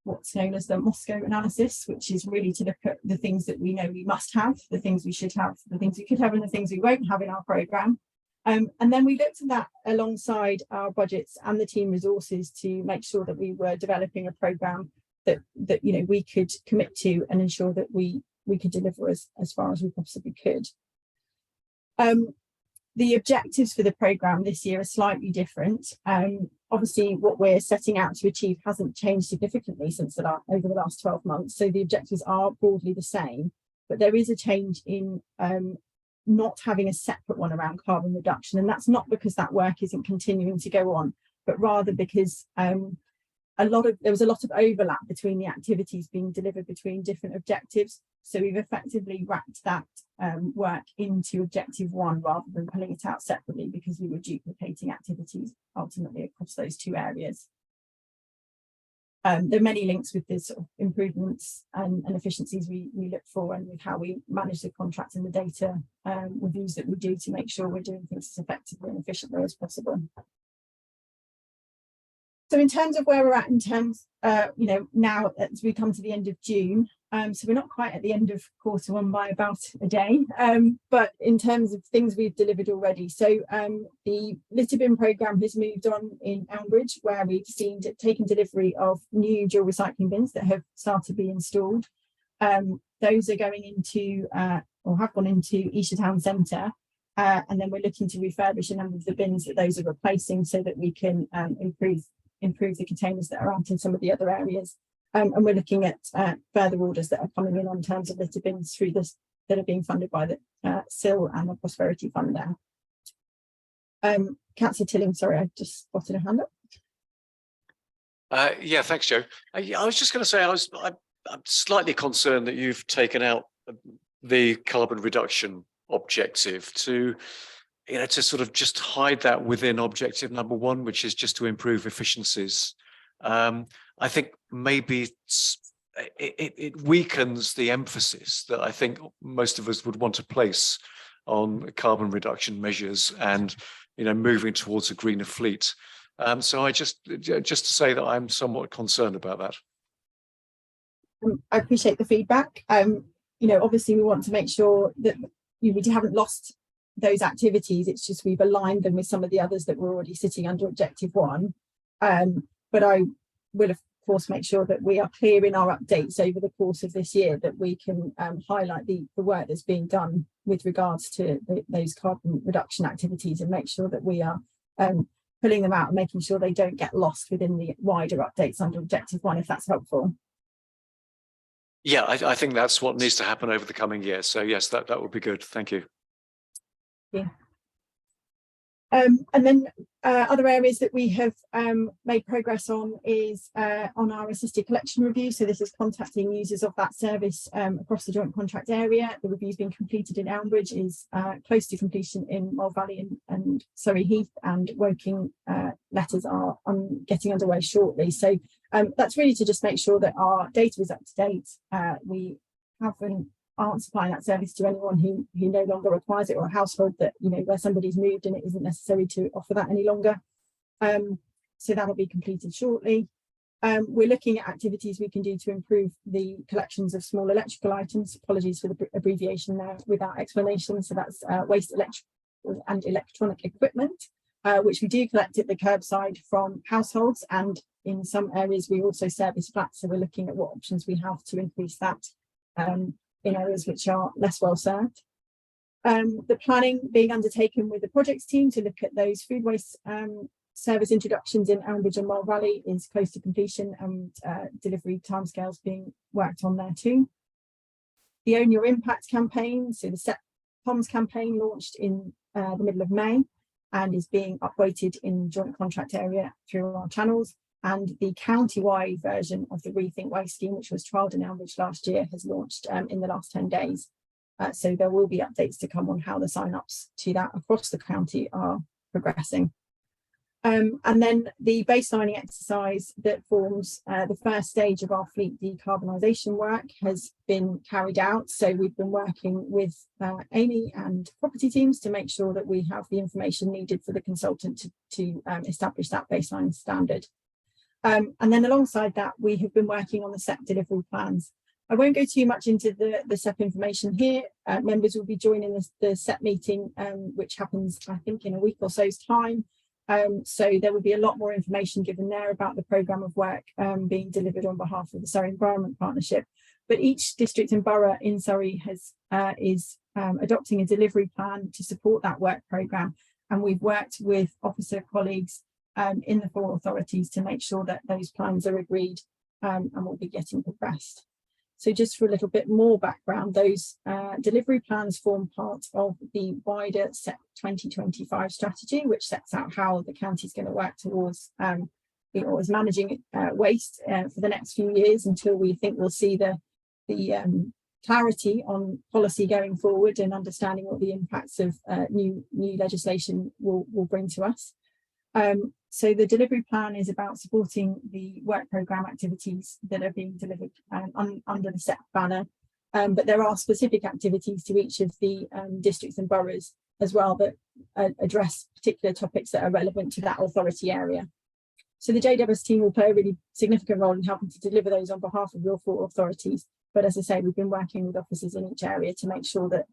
what's known as the Moscow analysis, which is really to look at the things that we know we must have, the things we should have, the things we could have, and the things we won't have in our programme. And then we looked at that alongside our budgets and the team resources to make sure that we were developing a programme that you know we could commit to and ensure that we could deliver as far as we possibly could. The objectives for the programme this year are slightly different. Obviously, what we're setting out to achieve hasn't changed significantly since over the last 12 months. So the objectives are broadly the same, but there is a change in not having a separate one around carbon reduction. And that's not because that work isn't continuing to go on, but rather because there was a lot of overlap between the activities being delivered between different objectives. So we've effectively wrapped that work into objective 1 rather than pulling it out separately, because we were duplicating activities ultimately across those 2 areas. There are many links with the sort of improvements and efficiencies we look for, and with how we manage the contract and the data reviews that we do to make sure we're doing things as effectively and efficiently as possible. So in terms of where we're at in terms, you know, now as we come to the end of June, so we're not quite at the end of Q1 by about a day, but in terms of things we've delivered already. So the litter bin programme has moved on in Elmbridge, where we've taken delivery of new dual recycling bins that have started to be installed. Those are going into, or have gone into Esher Town Centre. And then we're looking to refurbish a number of the bins that those are replacing, so that we can improve the containers that are out in some of the other areas. And we're looking at further orders that are coming in on terms of litter bins through this that are being funded by the SIL and the Prosperity Fund there. Councillor Tilling, sorry, I just spotted a hand up.
Yeah, thanks, Jo. I was just going to say I'm slightly concerned that you've taken out the carbon reduction objective to sort of just hide that within objective number 1, which is just to improve efficiencies. I think maybe it weakens the emphasis that I think most of us would want to place on carbon reduction measures and moving towards a greener fleet. So I just to say that I'm somewhat concerned about that.
I appreciate the feedback. Obviously we want to make sure that we haven't lost those activities. It's just we've aligned them with some of the others that were already sitting under objective 1. But I will of course make sure that we are clear in our updates over the course of this year, that we can highlight the work that's being done with regards to those carbon reduction activities, and make sure that we are pulling them out and making sure they don't get lost within the wider updates under objective 1, if that's helpful.
Yeah, I think that's what needs to happen over the coming year. So yes, that would be good. Thank you.
Yeah. And then other areas that we have made progress on is on our assisted collection review. So this is contacting users of that service across the joint contract area. The review's been completed in Elmbridge, is close to completion in Moll Valley and Surrey Heath, and Woking letters are getting underway shortly. So that's really to just make sure that our data is up to date. We aren't supplying that service to anyone who no longer requires it, or a household that where somebody's moved and it isn't necessary to offer that any longer. So that'll be completed shortly. We're looking at activities we can do to improve the collections of small electrical items. Apologies for the abbreviation there without explanation. So that's waste electrical and electronic equipment, which we do collect at the curbside from households, and in some areas we also service flats. So we're looking at what options we have to increase that in areas which are less well served. The planning being undertaken with the projects team to look at those food waste service introductions in Elmbridge and Moll Valley is close to completion, and delivery timescales being worked on there too. The Own Your Impact campaign, so the Set Comms campaign, launched in the middle of May and is being upweighted in joint contract area through our channels. And the county-wide version of the Rethink Waste scheme, which was trialled in Elmbridge last year, has launched in the last 10 days. So there will be updates to come on how the sign-ups to that across the county are progressing. And then the baselining exercise that forms the first stage of our fleet decarbonisation work has been carried out. So we've been working with Amy and property teams to make sure that we have the information needed for the consultant to establish that baseline standard. And then alongside that, we have been working on the SEP delivery plans. I won't go too much into the SEP information here. Members will be joining the SEP meeting, which happens, I think, in a week or so's time. So there will be a lot more information given there about the programme of work being delivered on behalf of the Surrey Environment Partnership. But each district and borough in Surrey is adopting a delivery plan to support that work programme. And we've worked with officer colleagues in the 4 authorities to make sure that those plans are agreed and will be getting progressed. So just for a little bit more background, those delivery plans form part of the wider SEP 2025 strategy, which sets out how the county is going to work towards managing waste for the next few years until we think we'll see the clarity on policy going forward and understanding what the impacts of new legislation will bring to us. So the delivery plan is about supporting the work programme activities that are being delivered under the SEP banner, but there are specific activities to each of the districts and boroughs as well that address particular topics that are relevant to that authority area. So the JWS team will play a really significant role in helping to deliver those on behalf of your 4 authorities. But as I say, we've been working with officers in each area to make sure that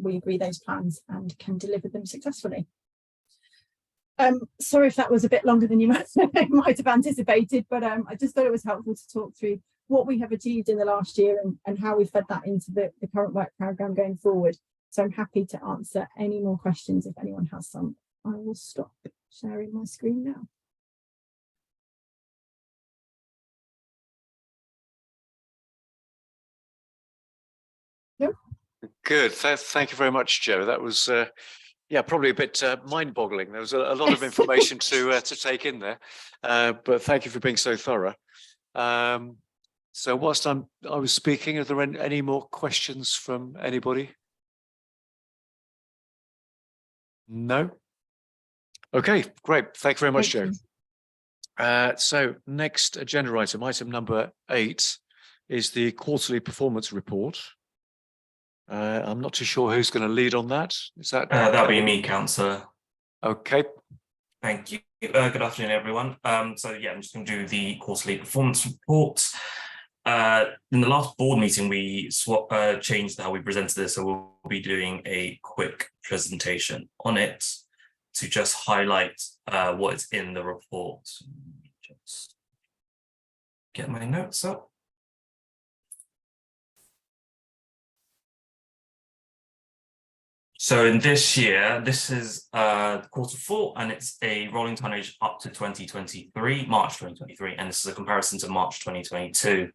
we agree those plans and can deliver them successfully. Sorry if that was a bit longer than you might have anticipated, but I just thought it was helpful to talk through what we have achieved in the last year and how we fed that into the current work programme going forward. So I'm happy to answer any more questions if anyone has some. I will stop sharing my screen now. Yep.
Good. Thank you very much, Joe. That was yeah, probably a bit mind-boggling. There was a lot of information to take in there, but thank you for being so thorough. So whilst I was speaking, are there any more questions from anybody? No. Okay, great. Thank you very much, Joe. So next agenda item number 8, is the quarterly performance report. I'm not too sure who's going to lead on that. Is that
that'll be me, Councillor.
Okay.
Thank you. Good afternoon, everyone. So yeah, I'm just going to do the quarterly performance report. In the last board meeting, we changed how we presented this, so we'll be doing a quick presentation on it to just highlight what is in the report. Just get my notes up. So in this year, this is Q4, and it's a rolling tonnage up to 2023, March 2023, and this is a comparison to March 2022.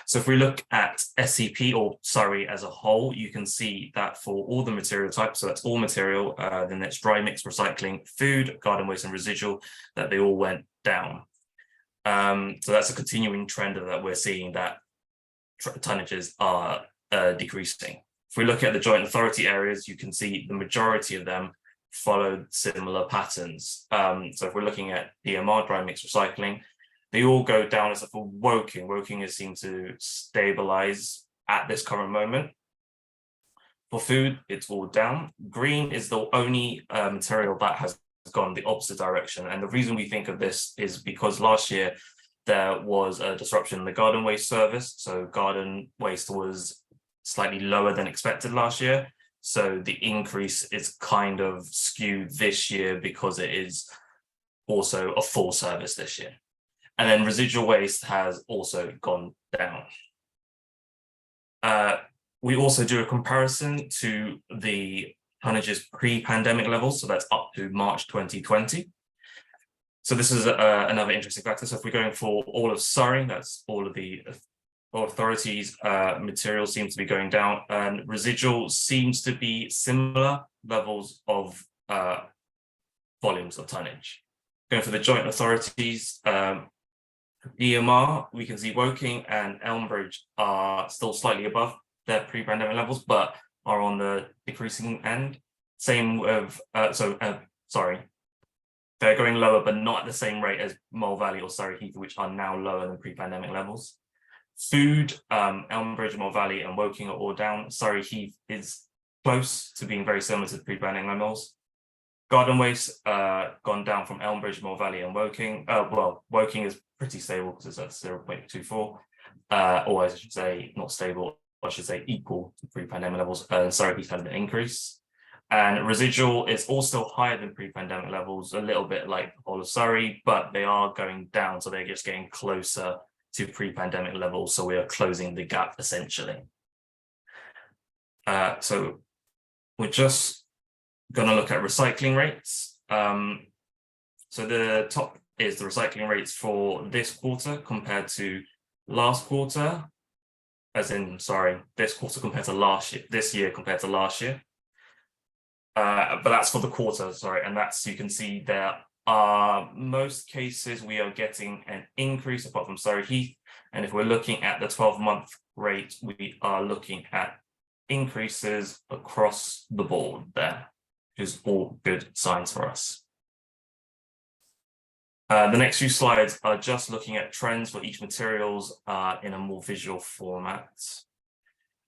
So if we look at SEP or Surrey as a whole, you can see that for all the material types, so that's all material, then that's dry mix, recycling, food, garden waste and residual, that they all went down. So that's a continuing trend that we're seeing, that tonnages are decreasing. If we look at the joint authority areas, you can see the majority of them followed similar patterns. So if we're looking at EMR, dry mix recycling, they all go down, except for Woking. Woking has seemed to stabilize at this current moment. For food, it's all down. Green is the only material that has gone the opposite direction. And the reason we think of this is because last year there was a disruption in the garden waste service. So garden waste was slightly lower than expected last year. So the increase is kind of skewed this year because it is also a full service this year. And then residual waste has also gone down. We also do a comparison to the tonnages pre-pandemic levels. So that's up to March 2020. So this is another interesting factor. So if we're going for all of Surrey, that's all of the authorities, material seems to be going down, and residual seems to be similar levels of volumes of tonnage. Going for the joint authorities, EMR, we can see Woking and Elmbridge are still slightly above their pre-pandemic levels, but are on the decreasing end. Same with, sorry, they're going lower, but not at the same rate as Mole Valley or Surrey Heath, which are now lower than pre-pandemic levels. Food, Elmbridge, Mole Valley and Woking are all down. Surrey Heath is close to being very similar to the pre-pandemic levels. Garden waste gone down from Elmbridge, Mill Valley, and Woking. Well, Woking is pretty stable because it's at 0.24. Or I should say not stable, I should say equal to pre-pandemic levels. Sorry, we've had an increase. And residual is also higher than pre-pandemic levels, a little bit like the whole of Surrey, but they are going down, so they're just getting closer to pre-pandemic levels. So we are closing the gap essentially. So we're just going to look at recycling rates. So the top is the recycling rates for this quarter compared to last quarter, as in, sorry, this quarter compared to last year, this year compared to last year. But that's for the quarter, sorry, and that's, you can see there are most cases we are getting an increase apart from Surrey Heath. And if we're looking at the 12-month rate, we are looking at increases across the board there, which is all good signs for us. The next few slides are just looking at trends for each materials in a more visual format.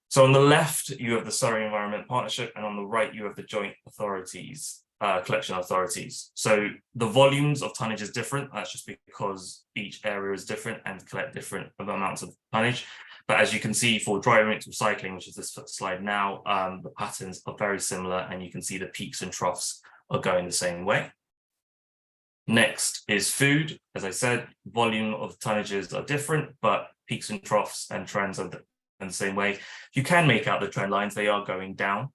So on the left, you have the Surrey Environment Partnership, and on the right, you have the joint authorities, collection authorities. So the volumes of tonnage is different. That's just because each area is different and collect different amounts of tonnage. But as you can see for dry mix recycling, which is this slide now, the patterns are very similar, and you can see the peaks and troughs are going the same way. Next is food. As I said, volume of tonnages are different, but peaks and troughs and trends are in the same way. You can make out the trend lines, they are going down.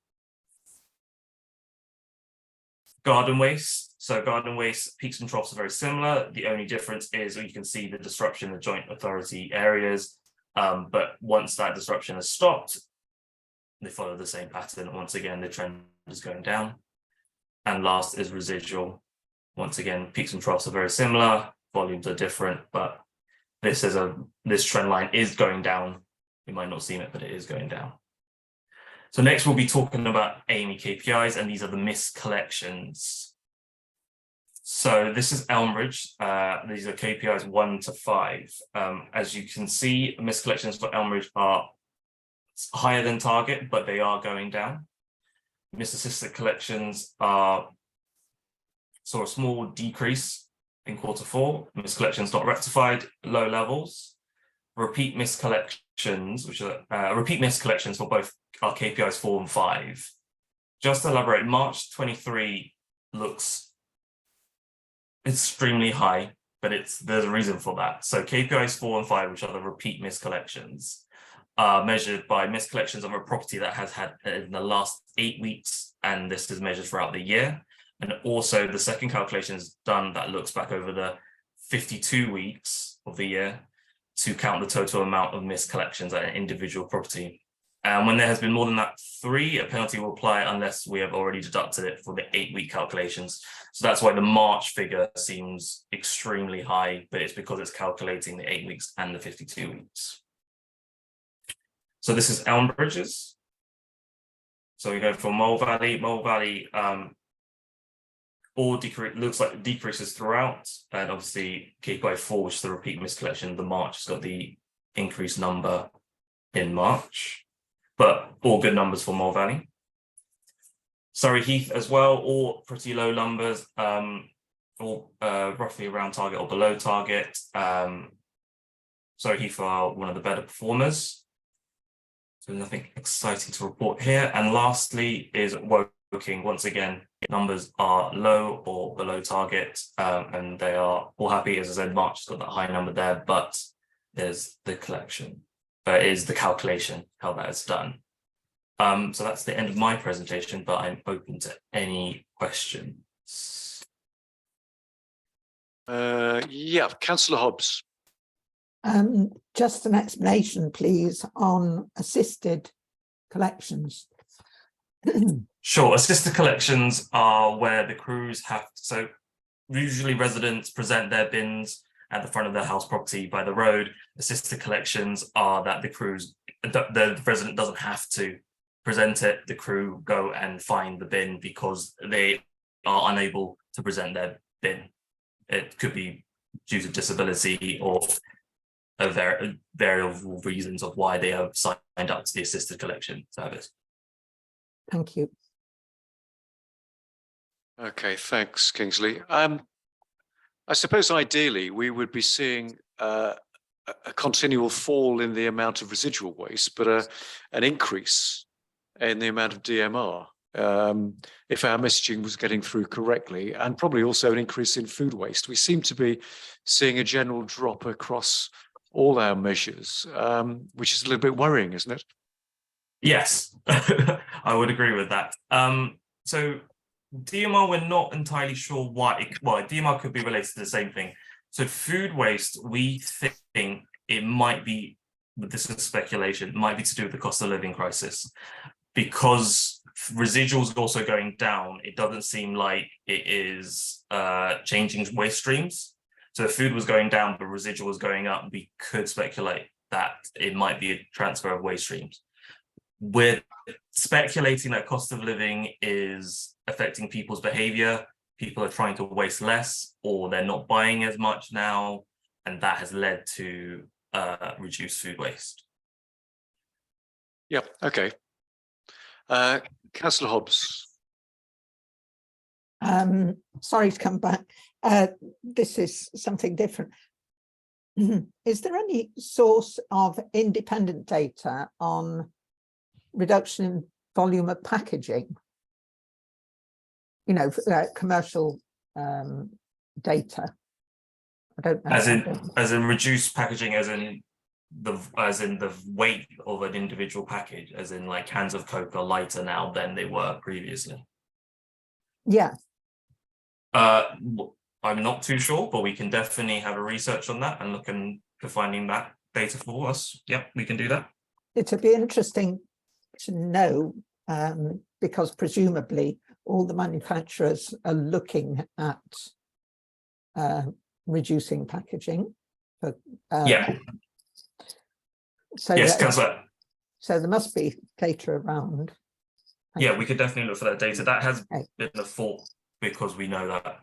Garden waste. So garden waste peaks and troughs are very similar. The only difference is you can see the disruption in the joint authority areas. But once that disruption has stopped, they follow the same pattern. Once again, the trend is going down. And last is residual. Once again, peaks and troughs are very similar. Volumes are different, but this trend line is going down. You might not see it, but it is going down. So next we'll be talking about AME KPIs, and these are the missed collections. So this is Elmbridge. These are KPIs 1 to 5. As you can see, missed collections for Elmbridge are higher than target, but they are going down. Missed assisted collections saw a small decrease in Q4. Missed collections not rectified, low levels. Repeat missed collections, which are repeat missed collections for both our KPIs 4 and 5. Just to elaborate, March 23 looks extremely high, but there's a reason for that. So KPIs 4 and 5, which are the repeat missed collections, are measured by missed collections of a property that has had in the last 8 weeks, and this is measured throughout the year. And also the second calculation is done that looks back over the 52 weeks of the year to count the total amount of missed collections at an individual property. And when there has been more than that 3, a penalty will apply unless we have already deducted it for the 8-week calculations. So that's why the March figure seems extremely high, but it's because it's calculating the 8 weeks and the 52 weeks. So this is Elmbridge's. So we go for Mole Valley. Mole Valley all looks like decreases throughout, and obviously KPI 4, which is the repeat miscollection, the March has got the increased number in March, but all good numbers for Mole Valley. Surrey Heath as well, all pretty low numbers, all roughly around target or below target. Surrey Heath are one of the better performers, so nothing exciting to report here. And lastly is Woking. Once again, numbers are low or below target, and they are all happy. As I said, March has got that high number there, but there's the collection, is the calculation, how that is done. So that's the end of my presentation, but I'm open to any questions.
Yeah, Councillor Hobbs.
Just an explanation, please, on assisted collections.
Sure, assisted collections are where the crews have to, so usually residents present their bins at the front of their house property by the road. Assisted collections are that the resident doesn't have to present it, the crew go and find the bin because they are unable to present their bin. It could be due to disability or variable reasons of why they have signed up to the assisted collection service.
Thank you.
Okay, thanks, Kingsley. I suppose ideally we would be seeing a continual fall in the amount of residual waste, but an increase in the amount of DMR. If our messaging was getting through correctly, and probably also an increase in food waste. We seem to be seeing a general drop across all our measures, which is a little bit worrying, isn't it?
Yes, I would agree with that. So DMR, we're not entirely sure why. Well, DMR could be related to the same thing. So food waste, we think it might be, but this is speculation, might be to do with the cost of living crisis. Because residuals are also going down, it doesn't seem like it is changing waste streams. So if food was going down, but residual was going up, we could speculate that it might be a transfer of waste streams. We're speculating that cost of living is affecting people's behavior. People are trying to waste less, or they're not buying as much now, and that has led to reduced food waste.
Yeah, okay. Councillor Hobbs.
Sorry to come back. This is something different. Is there any source of independent data on reduction in volume of packaging? You know, commercial data. I don't know.
As in reduced packaging, as in the weight of an individual package, as in like cans of Coke are lighter now than they were previously.
Yeah.
I'm not too sure, but we can definitely have a research on that and look into finding that data for us. Yep, we can do that.
It'd be interesting to know, because presumably all the manufacturers are looking at reducing packaging. But,
yeah.
So
yes, Councillor.
So there must be data around.
Yeah, we could definitely look for that data. That has been a thought because we know that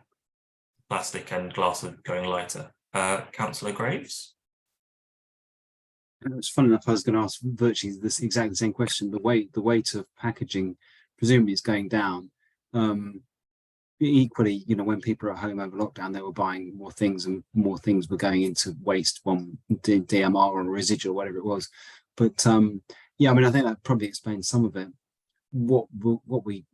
plastic and glass are going lighter. Councillor Graves?
It's funny enough, I was going to ask virtually this exactly the same question. The weight of packaging presumably is going down. Equally, you know, when people are at home over lockdown, they were buying more things and more things were going into waste, one DMR or residual, whatever it was. But yeah, I mean, I think that probably explains some of it. What we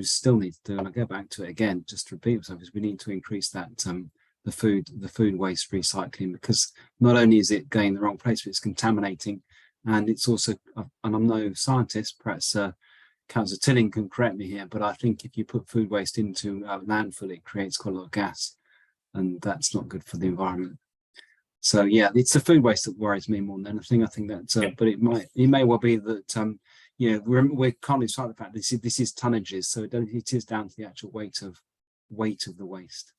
still need to do, and I'll go back to it again, just to repeat myself, is we need to increase that the food waste recycling, because not only is it going the wrong place, but it's contaminating, and it's also, and I'm no scientist, perhaps Councillor Tilling can correct me here, but I think if you put food waste into a landfill, it creates quite a lot of gas, and that's not good for the environment. So yeah, it's the food waste that worries me more than anything. I think that, but it may well be that you know, we can't lose sight of the fact this is tonnages, so it is down to the actual weight of the waste.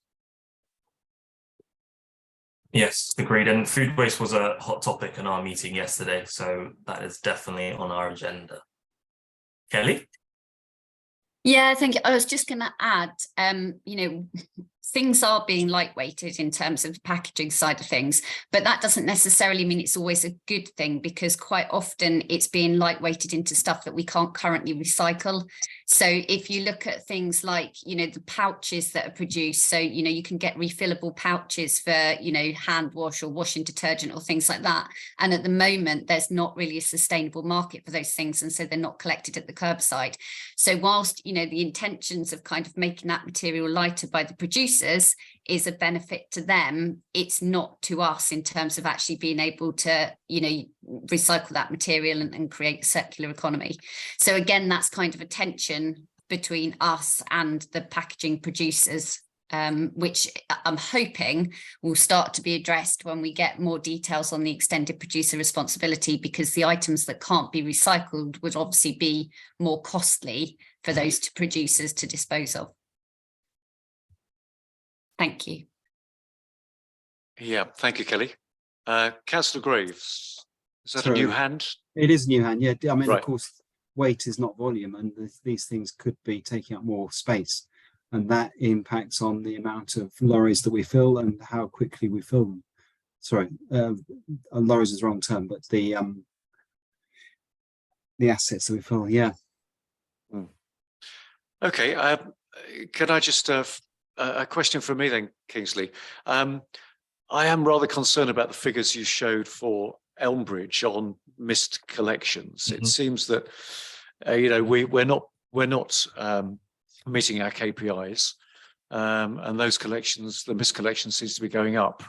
Yes, agreed. And food waste was a hot topic in our meeting yesterday, so that is definitely on our agenda. Kelly?
Yeah, I think I was just going to add, you know, things are being lightweighted in terms of the packaging side of things, but that doesn't necessarily mean it's always a good thing, because quite often it's being lightweighted into stuff that we can't currently recycle. So if you look at things like, you know, the pouches that are produced, so, you know, you can get refillable pouches for, you know, hand wash or washing detergent or things like that. And at the moment, there's not really a sustainable market for those things. And so they're not collected at the curbside. So whilst, you know, the intentions of kind of making that material lighter by the producers is a benefit to them, it's not to us in terms of actually being able to, you know, recycle that material and create a circular economy. So again, that's kind of a tension between us and the packaging producers, which I'm hoping will start to be addressed when we get more details on the extended producer responsibility, because the items that can't be recycled would obviously be more costly for those producers to dispose of. Thank you.
Yeah, thank you, Kelly. Councillor Graves, is that
Sorry.
a new hand?
It is a new hand, yeah. I mean,
Right.
Of course, weight is not volume, and these things could be taking up more space, and that impacts on the amount of lorries that we fill and how quickly we fill them. Sorry, lorries is the wrong term, but the assets that we fill, yeah.
Okay, can I just a question for me then, Kingsley? I am rather concerned about the figures you showed for Elmbridge on missed collections. It seems that you know we're not meeting our KPIs, and those collections, the missed collections, seems to be going up.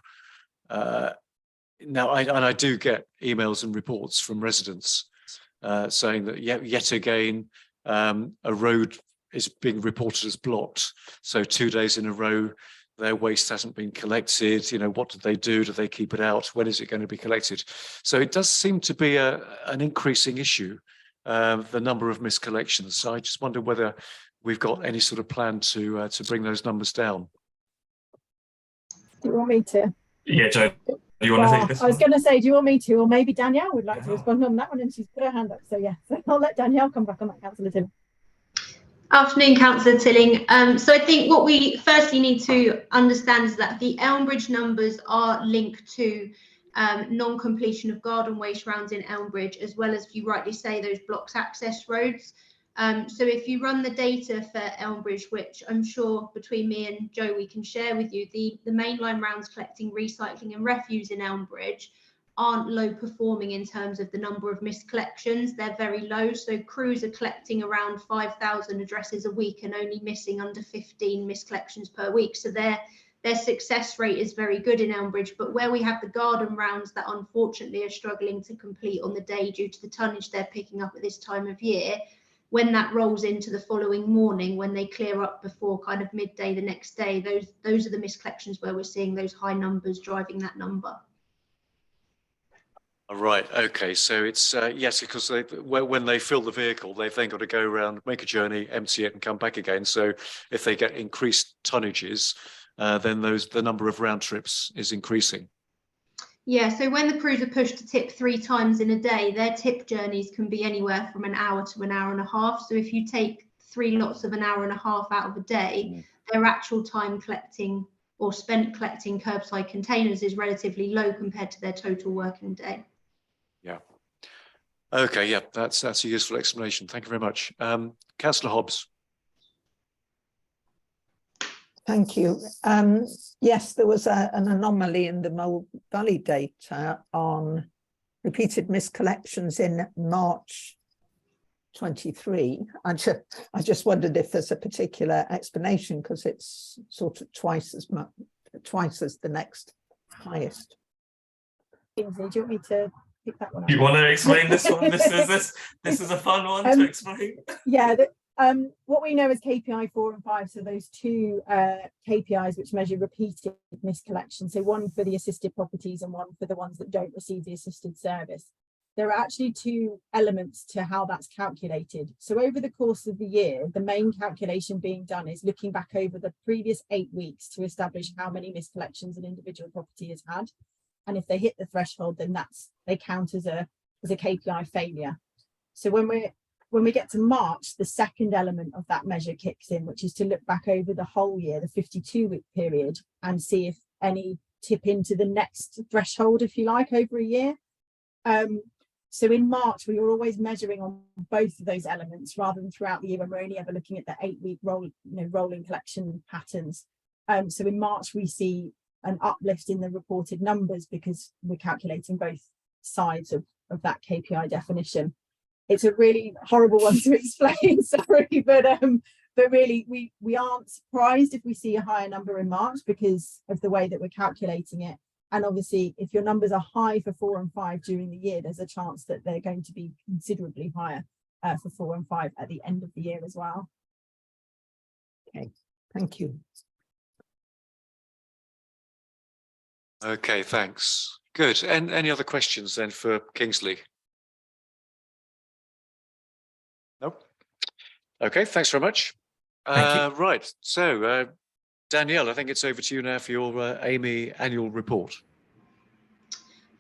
Now, I do get emails and reports from residents saying that yet again a road is being reported as blocked. So 2 days in a row, their waste hasn't been collected. You know, what did they do? Do they keep it out? When is it going to be collected? So it does seem to be an increasing issue, the number of missed collections. So I just wonder whether we've got any sort of plan to bring those numbers down.
Do you want me to?
Yeah, Joe, do you want to take this?
I was
one?
going to say, do you want me to? Or maybe Danielle would like to respond on that one, and she's put her hand up. So yeah, so I'll let Danielle come back on that, Councillor Tilling.
Afternoon, Councillor Tilling. So I think what we firstly need to understand is that the Elmbridge numbers are linked to non-completion of garden waste rounds in Elmbridge, as well as, you rightly say, those blocks access roads. So if you run the data for Elmbridge, which I'm sure between me and Joe we can share with you, the mainline rounds collecting recycling and refuse in Elmbridge aren't low performing in terms of the number of missed collections. They're very low. So crews are collecting around 5,000 addresses a week and only missing under 15 missed collections per week. So their success rate is very good in Elmbridge. But where we have the garden rounds that unfortunately are struggling to complete on the day due to the tonnage they're picking up at this time of year, when that rolls into the following morning, when they clear up before kind of midday the next day, those are the missed collections where we're seeing those high numbers driving that number.
Right. Okay. So it's yes, because when they fill the vehicle, they've then got to go around, make a journey, empty it, and come back again. So if they get increased tonnages, then the number of round trips is increasing.
Yeah. So when the crews are pushed to tip 3 times in a day, their tip journeys can be anywhere from an hour to an hour and a half. So if you take 3 lots of an hour and a half out of a day, their actual time collecting or spent collecting curbside containers is relatively low compared to their total working day.
Yeah. Okay. Yeah, that's a useful explanation. Thank you very much. Councillor Hobbs.
Thank you. Yes, there was an anomaly in the Mole Valley data on repeated miscollections in March 23. I just wondered if there's a particular explanation, because it's sort of twice as the next highest.
Kingsley, do you want me to pick that one up?
You want to explain this one? This is a fun one to explain.
Yeah. What we know as KPI 4 and 5, so those 2 KPIs which measure repeated miscollection, so one for the assisted properties and one for the ones that don't receive the assisted service. There are actually 2 elements to how that's calculated. So over the course of the year, the main calculation being done is looking back over the previous 8 weeks to establish how many miscollections an individual property has had. And if they hit the threshold, then they count as a KPI failure. So when we get to March, the second element of that measure kicks in, which is to look back over the whole year, the 52-week period, and see if any tip into the next threshold, if you like, over a year. So in March, we were always measuring on both of those elements rather than throughout the year when we're only ever looking at the 8-week rolling collection patterns. So in March, we see an uplift in the reported numbers because we're calculating both sides of that KPI definition. It's a really horrible one to explain, sorry, but really we aren't surprised if we see a higher number in March because of the way that we're calculating it. And obviously, if your numbers are high for 4 and 5 during the year, there's a chance that they're going to be considerably higher for 4 and 5 at the end of the year as well.
Okay, thank you.
Okay, thanks. Good. And any other questions then for Kingsley? Nope. Okay, thanks very much.
Thank you.
Right. So, Danielle, I think it's over to you now for your AMY annual report.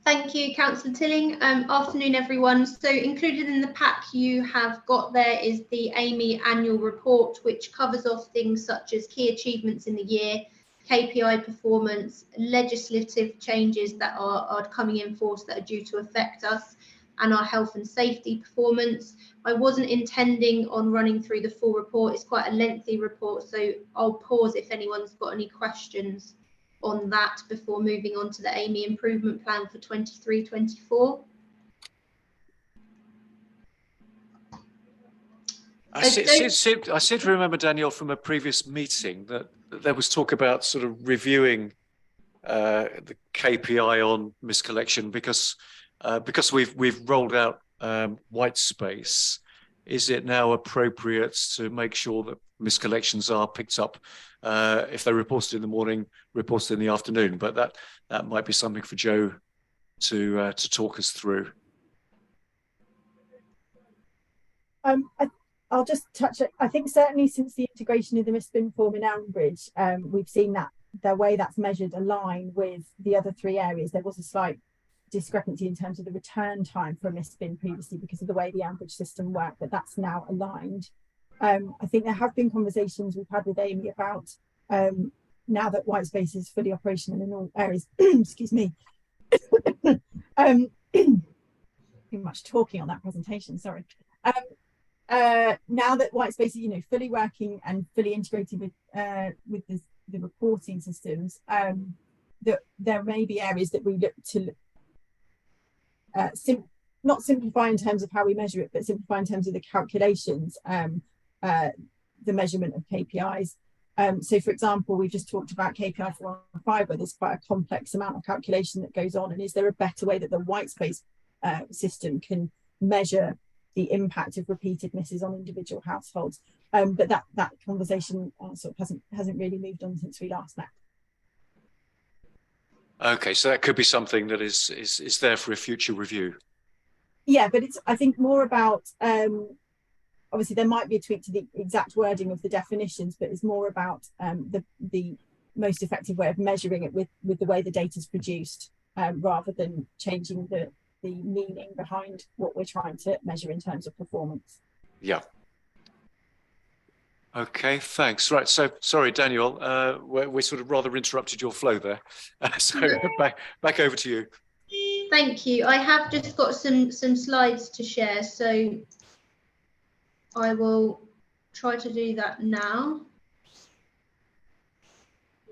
Thank you, Councillor Tilling. Afternoon, everyone. So included in the pack you have got there is the AMY annual report, which covers off things such as key achievements in the year, KPI performance, legislative changes that are coming in force that are due to affect us, and our health and safety performance. I wasn't intending on running through the full report. It's quite a lengthy report, so I'll pause if anyone's got any questions on that before moving on to the AMI improvement plan for 23-24.
I seem to remember, Danielle, from a previous meeting that there was talk about sort of reviewing the KPI on miscollection because we've rolled out white space. Is it now appropriate to make sure that miscollections are picked up if they're reported in the morning, reported in the afternoon? But that might be something for Joe to talk us through.
I'll just touch it. I think certainly since the integration of the MISBIN form in Elmbridge, we've seen that the way that's measured align with the other 3 areas. There was a slight discrepancy in terms of the return time for a MISBIN previously because of the way the Elmbridge system worked, but that's now aligned. I think there have been conversations we've had with Amy about now that white space is fully operational in all areas. Excuse me. Too much talking on that presentation, sorry. Now that white space is fully working and fully integrated with the reporting systems, that there may be areas that we look to not simplify in terms of how we measure it, but simplify in terms of the calculations, the measurement of KPIs. So for example, we've just talked about KPI 415, where there's quite a complex amount of calculation that goes on, and is there a better way that the white space system can measure the impact of repeated misses on individual households? But that conversation sort of hasn't really moved on since we last met.
Okay, so that could be something that is there for a future review.
Yeah, but it's, I think, more about obviously there might be a tweak to the exact wording of the definitions, but it's more about the most effective way of measuring it with the way the data is produced, rather than changing the meaning behind what we're trying to measure in terms of performance.
Yeah. Okay, thanks. Right, so sorry, Daniel, we sort of rather interrupted your flow there. So back over to you.
Thank you. I have just got some slides to share, so I will try to do that now.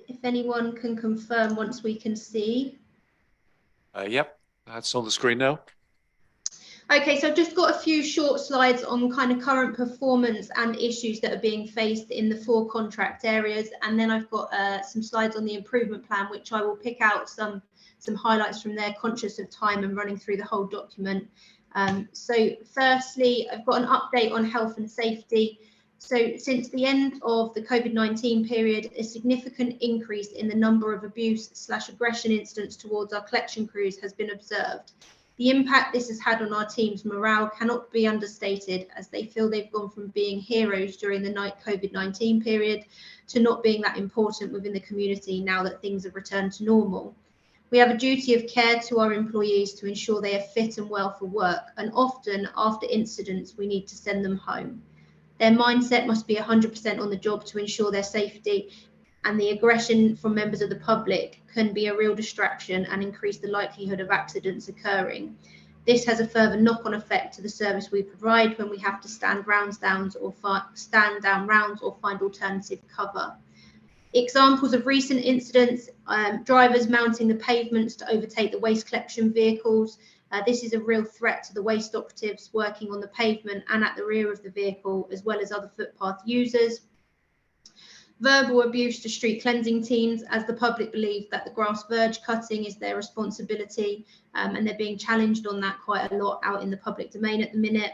If anyone can confirm once we can see.
Yep, that's on the screen now.
Okay, so I've just got a few short slides on kind of current performance and issues that are being faced in the 4 contract areas, and then I've got some slides on the improvement plan, which I will pick out some highlights from there, conscious of time and running through the whole document. So firstly, I've got an update on health and safety. So since the end of the COVID-19 period, a significant increase in the number of abuse/aggression incidents towards our collection crews has been observed. The impact this has had on our team's morale cannot be understated, as they feel they've gone from being heroes during the COVID-19 period to not being that important within the community now that things have returned to normal. We have a duty of care to our employees to ensure they are fit and well for work, and often after incidents we need to send them home. Their mindset must be 100% on the job to ensure their safety, and the aggression from members of the public can be a real distraction and increase the likelihood of accidents occurring. This has a further knock-on effect to the service we provide when we have to stand down rounds or find alternative cover. Examples of recent incidents: drivers mounting the pavements to overtake the waste collection vehicles. This is a real threat to the waste operatives working on the pavement and at the rear of the vehicle, as well as other footpath users. Verbal abuse to street cleansing teams, as the public believe that the grass verge cutting is their responsibility, and they're being challenged on that quite a lot out in the public domain at the minute.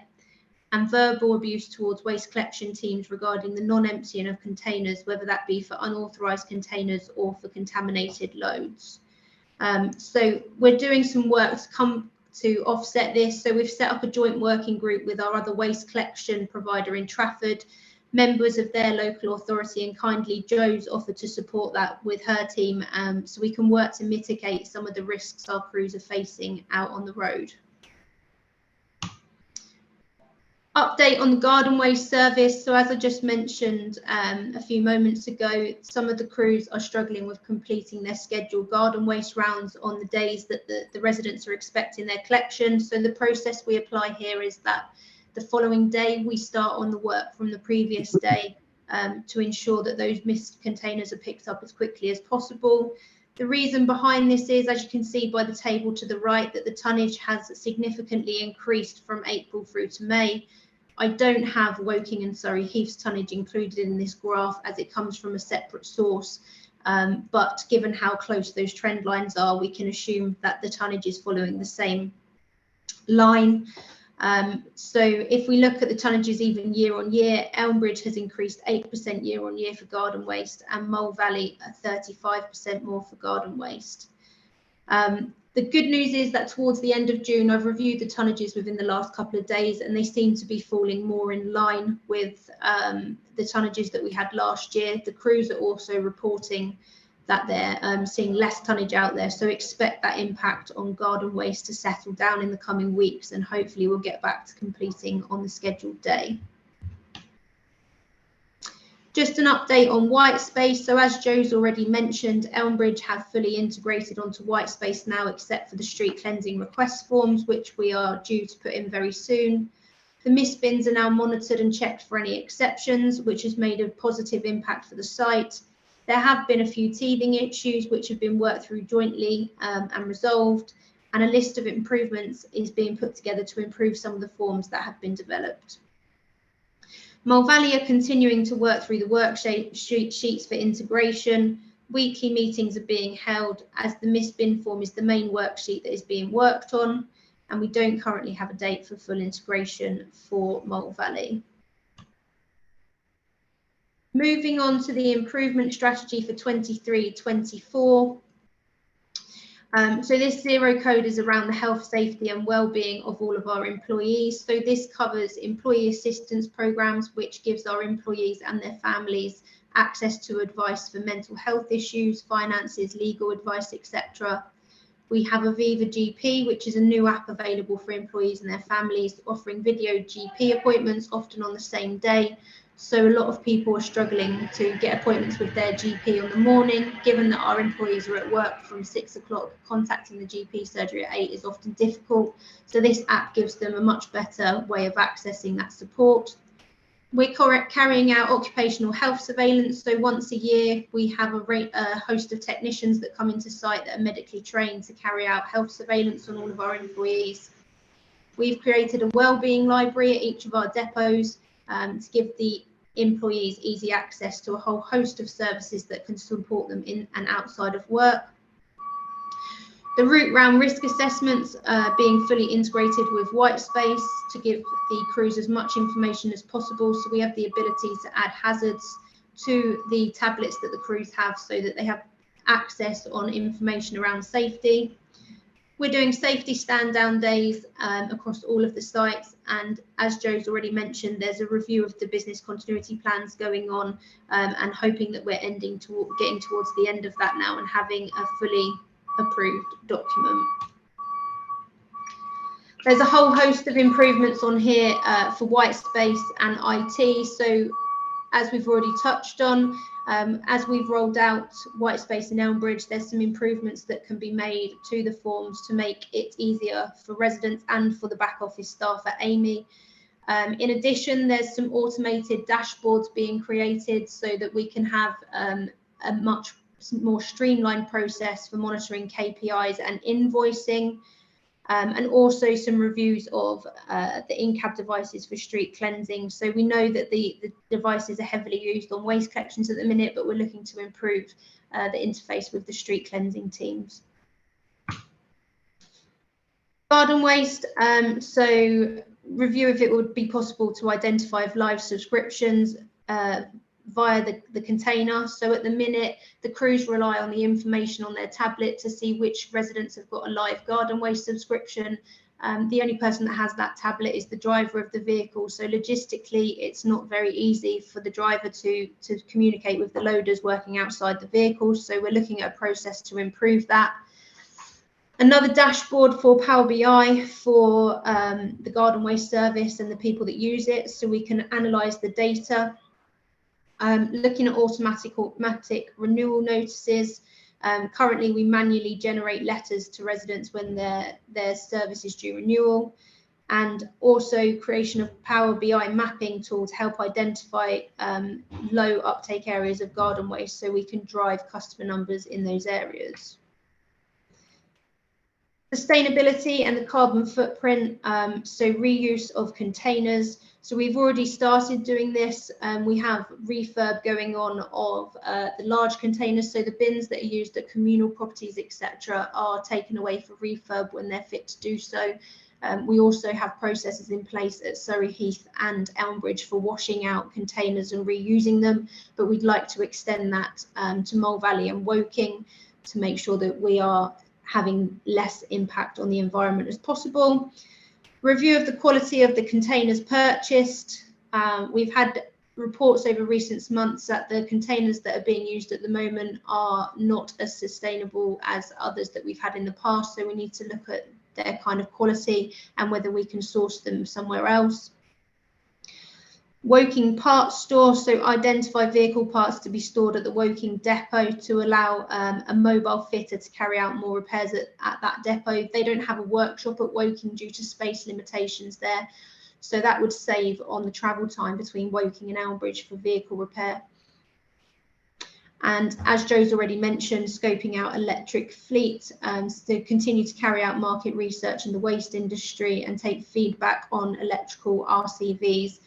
And verbal abuse towards waste collection teams regarding the non-emptying of containers, whether that be for unauthorised containers or for contaminated loads. So we're doing some work to offset this. So we've set up a joint working group with our other waste collection provider in Trafford, members of their local authority, and kindly Joe's offered to support that with her team, so we can work to mitigate some of the risks our crews are facing out on the road. Update on the garden waste service. So as I just mentioned a few moments ago, some of the crews are struggling with completing their scheduled garden waste rounds on the days that the residents are expecting their collection. So the process we apply here is that the following day we start on the work from the previous day to ensure that those missed containers are picked up as quickly as possible. The reason behind this is, as you can see by the table to the right, that the tonnage has significantly increased from April through to May. I don't have Woking and Surrey Heath's tonnage included in this graph as it comes from a separate source. But given how close those trend lines are, we can assume that the tonnage is following the same line. So if we look at the tonnages even year on year, Elmbridge has increased 8% year on year for garden waste, and Mole Valley 35% more for garden waste. The good news is that towards the end of June, I've reviewed the tonnages within the last couple of days, and they seem to be falling more in line with the tonnages that we had last year. The crews are also reporting that they're seeing less tonnage out there. So expect that impact on garden waste to settle down in the coming weeks, and hopefully we'll get back to completing on the scheduled day. Just an update on Whitespace. So as Joe's already mentioned, Elmbridge have fully integrated onto Whitespace now, except for the street cleansing request forms, which we are due to put in very soon. The mist bins are now monitored and checked for any exceptions, which has made a positive impact for the site. There have been a few teething issues which have been worked through jointly and resolved, and a list of improvements is being put together to improve some of the forms that have been developed. Mole Valley are continuing to work through the worksheet sheets for integration. Weekly meetings are being held as the mist bin form is the main worksheet that is being worked on, and we don't currently have a date for full integration for Mole Valley. Moving on to the improvement strategy for 23-24. So this zero code is around the health, safety and well-being of all of our employees. So this covers employee assistance programs, which gives our employees and their families access to advice for mental health issues, finances, legal advice, etc. We have Aviva GP, which is a new app available for employees and their families, offering video GP appointments, often on the same day. So a lot of people are struggling to get appointments with their GP on the morning. Given that our employees are at work from 6 o'clock, contacting the GP surgery at 8 is often difficult. So this app gives them a much better way of accessing that support. We're carrying out occupational health surveillance. So once a year, we have a host of technicians that come into site that are medically trained to carry out health surveillance on all of our employees. We've created a wellbeing library at each of our depots to give the employees easy access to a whole host of services that can support them in and outside of work. The route round risk assessments being fully integrated with Whitespace to give the crews as much information as possible. So we have the ability to add hazards to the tablets that the crews have so that they have access on information around safety. We're doing safety stand down days across all of the sites, and as Joe's already mentioned, there's a review of the business continuity plans going on, and hoping that we're getting towards the end of that now and having a fully approved document. There's a whole host of improvements on here for Whitespace and IT. So as we've already touched on, as we've rolled out Whitespace in Elmbridge, there's some improvements that can be made to the forms to make it easier for residents and for the back office staff at Amey. In addition, there's some automated dashboards being created so that we can have a much more streamlined process for monitoring KPIs and invoicing. And also some reviews of the in-cab devices for street cleansing. So we know that the devices are heavily used on waste collections at the minute, but we're looking to improve the interface with the street cleansing teams. Garden waste, so review if it would be possible to identify if live subscriptions via the container. So at the minute, the crews rely on the information on their tablet to see which residents have got a live garden waste subscription. The only person that has that tablet is the driver of the vehicle. So logistically, it's not very easy for the driver to communicate with the loaders working outside the vehicle. So we're looking at a process to improve that. Another dashboard for Power BI for the garden waste service and the people that use it, so we can analyse the data. Looking at automatic renewal notices. Currently, we manually generate letters to residents when their service is due renewal, and also creation of Power BI mapping tool to help identify low uptake areas of garden waste, so we can drive customer numbers in those areas. Sustainability and the carbon footprint, so reuse of containers. So we've already started doing this. We have refurb going on of the large containers, so the bins that are used at communal properties, etc., are taken away for refurb when they're fit to do so. We also have processes in place at Surrey Heath and Elmbridge for washing out containers and reusing them, but we'd like to extend that to Mole Valley and Woking to make sure that we are having less impact on the environment as possible. Review of the quality of the containers purchased. We've had reports over recent months that the containers that are being used at the moment are not as sustainable as others that we've had in the past, so we need to look at their kind of quality and whether we can source them somewhere else. Woking parts store, so identify vehicle parts to be stored at the Woking depot to allow a mobile fitter to carry out more repairs at that depot. They don't have a workshop at Woking due to space limitations there, so that would save on the travel time between Woking and Elmbridge for vehicle repair. And as Joe's already mentioned, scoping out electric fleet, to continue to carry out market research in the waste industry and take feedback on electrical RCVs.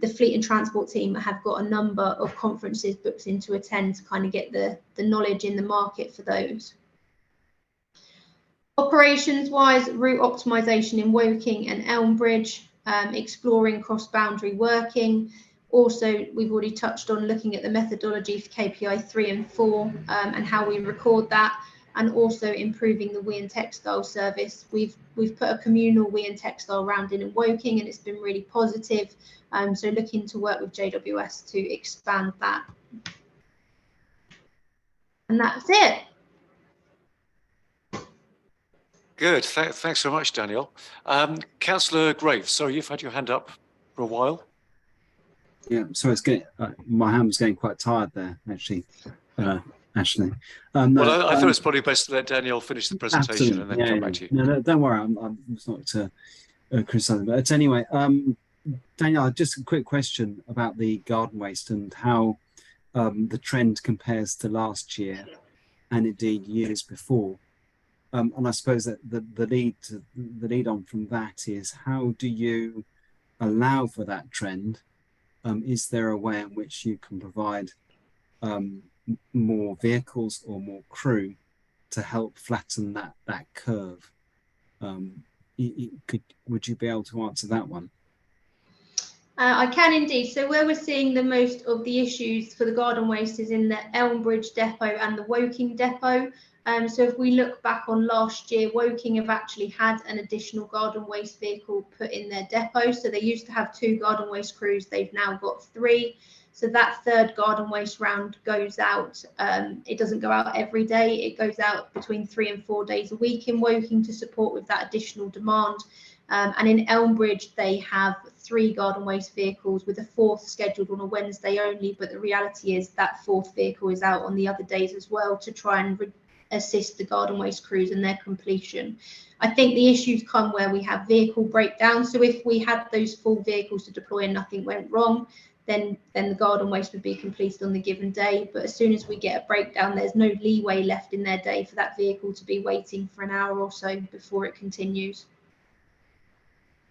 The fleet and transport team have got a number of conferences booked in to attend to kind of get the knowledge in the market for those. Operations wise, route optimization in Woking and Elmbridge, exploring cross-boundary working. Also, we've already touched on looking at the methodology for KPI 3 and 4 and how we record that, and also improving the Wee and Textile service. We've put a communal Wee and Textile round in Woking, and it's been really positive. So looking to work with JWS to expand that. And that's it.
Good. Thanks so much, Danielle. Councillor Graves, sorry, you've had your hand up for a while.
Yeah, sorry, it's getting my hand was getting quite tired there, actually. Ashley.
Well, I thought it's probably best to let Danielle finish the presentation and then come back to you.
No, don't worry. I'm not criticising, but anyway, Danielle, just a quick question about the garden waste and how the trend compares to last year and indeed years before. And I suppose that the lead on from that is, how do you allow for that trend? Is there a way in which you can provide more vehicles or more crew to help flatten that curve? Would you be able to answer that one?
I can indeed. So where we're seeing the most of the issues for the garden waste is in the Elmbridge depot and the Woking depot. So if we look back on last year, Woking have actually had an additional garden waste vehicle put in their depot. So they used to have 2 garden waste crews. They've now got 3. So that third garden waste round goes out. It doesn't go out every day. It goes out between 3 and 4 days a week in Woking to support with that additional demand. And in Elmbridge, they have 3 garden waste vehicles with a 4th scheduled on a Wednesday only. But the reality is that 4th vehicle is out on the other days as well to try and assist the garden waste crews in their completion. I think the issues come where we have vehicle breakdowns. So if we had those full vehicles to deploy and nothing went wrong, then the garden waste would be completed on the given day. But as soon as we get a breakdown, there's no leeway left in their day for that vehicle to be waiting for an hour or so before it continues.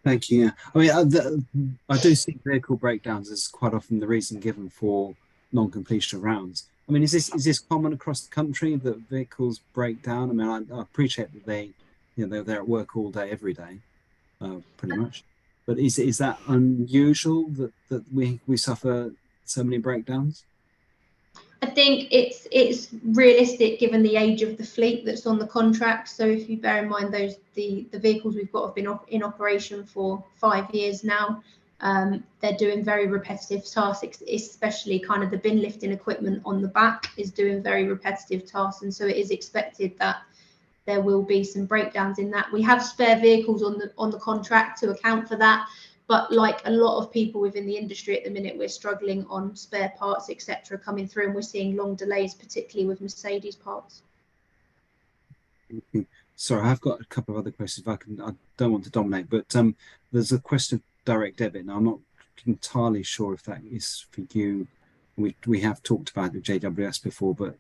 Thank you. I mean, I do see vehicle breakdowns as quite often the reason given for non-completion of rounds. I mean, is this common across the country that vehicles break down? I mean, I appreciate that they're at work all day, every day, pretty much. But is that unusual that we suffer so many breakdowns?
I think it's realistic given the age of the fleet that's on the contract. So if you bear in mind the vehicles we've got have been in operation for 5 years now, they're doing very repetitive tasks, especially kind of the bin lifting equipment on the back is doing very repetitive tasks, and so it is expected that there will be some breakdowns in that. We have spare vehicles on the contract to account for that, but like a lot of people within the industry at the minute, we're struggling on spare parts, etc., coming through, and we're seeing long delays, particularly with Mercedes parts.
Sorry, I've got a couple of other questions. If I don't want to dominate, but there's a question of direct debit. Now, I'm not entirely sure if that is for you. We have talked about it with JWS before, but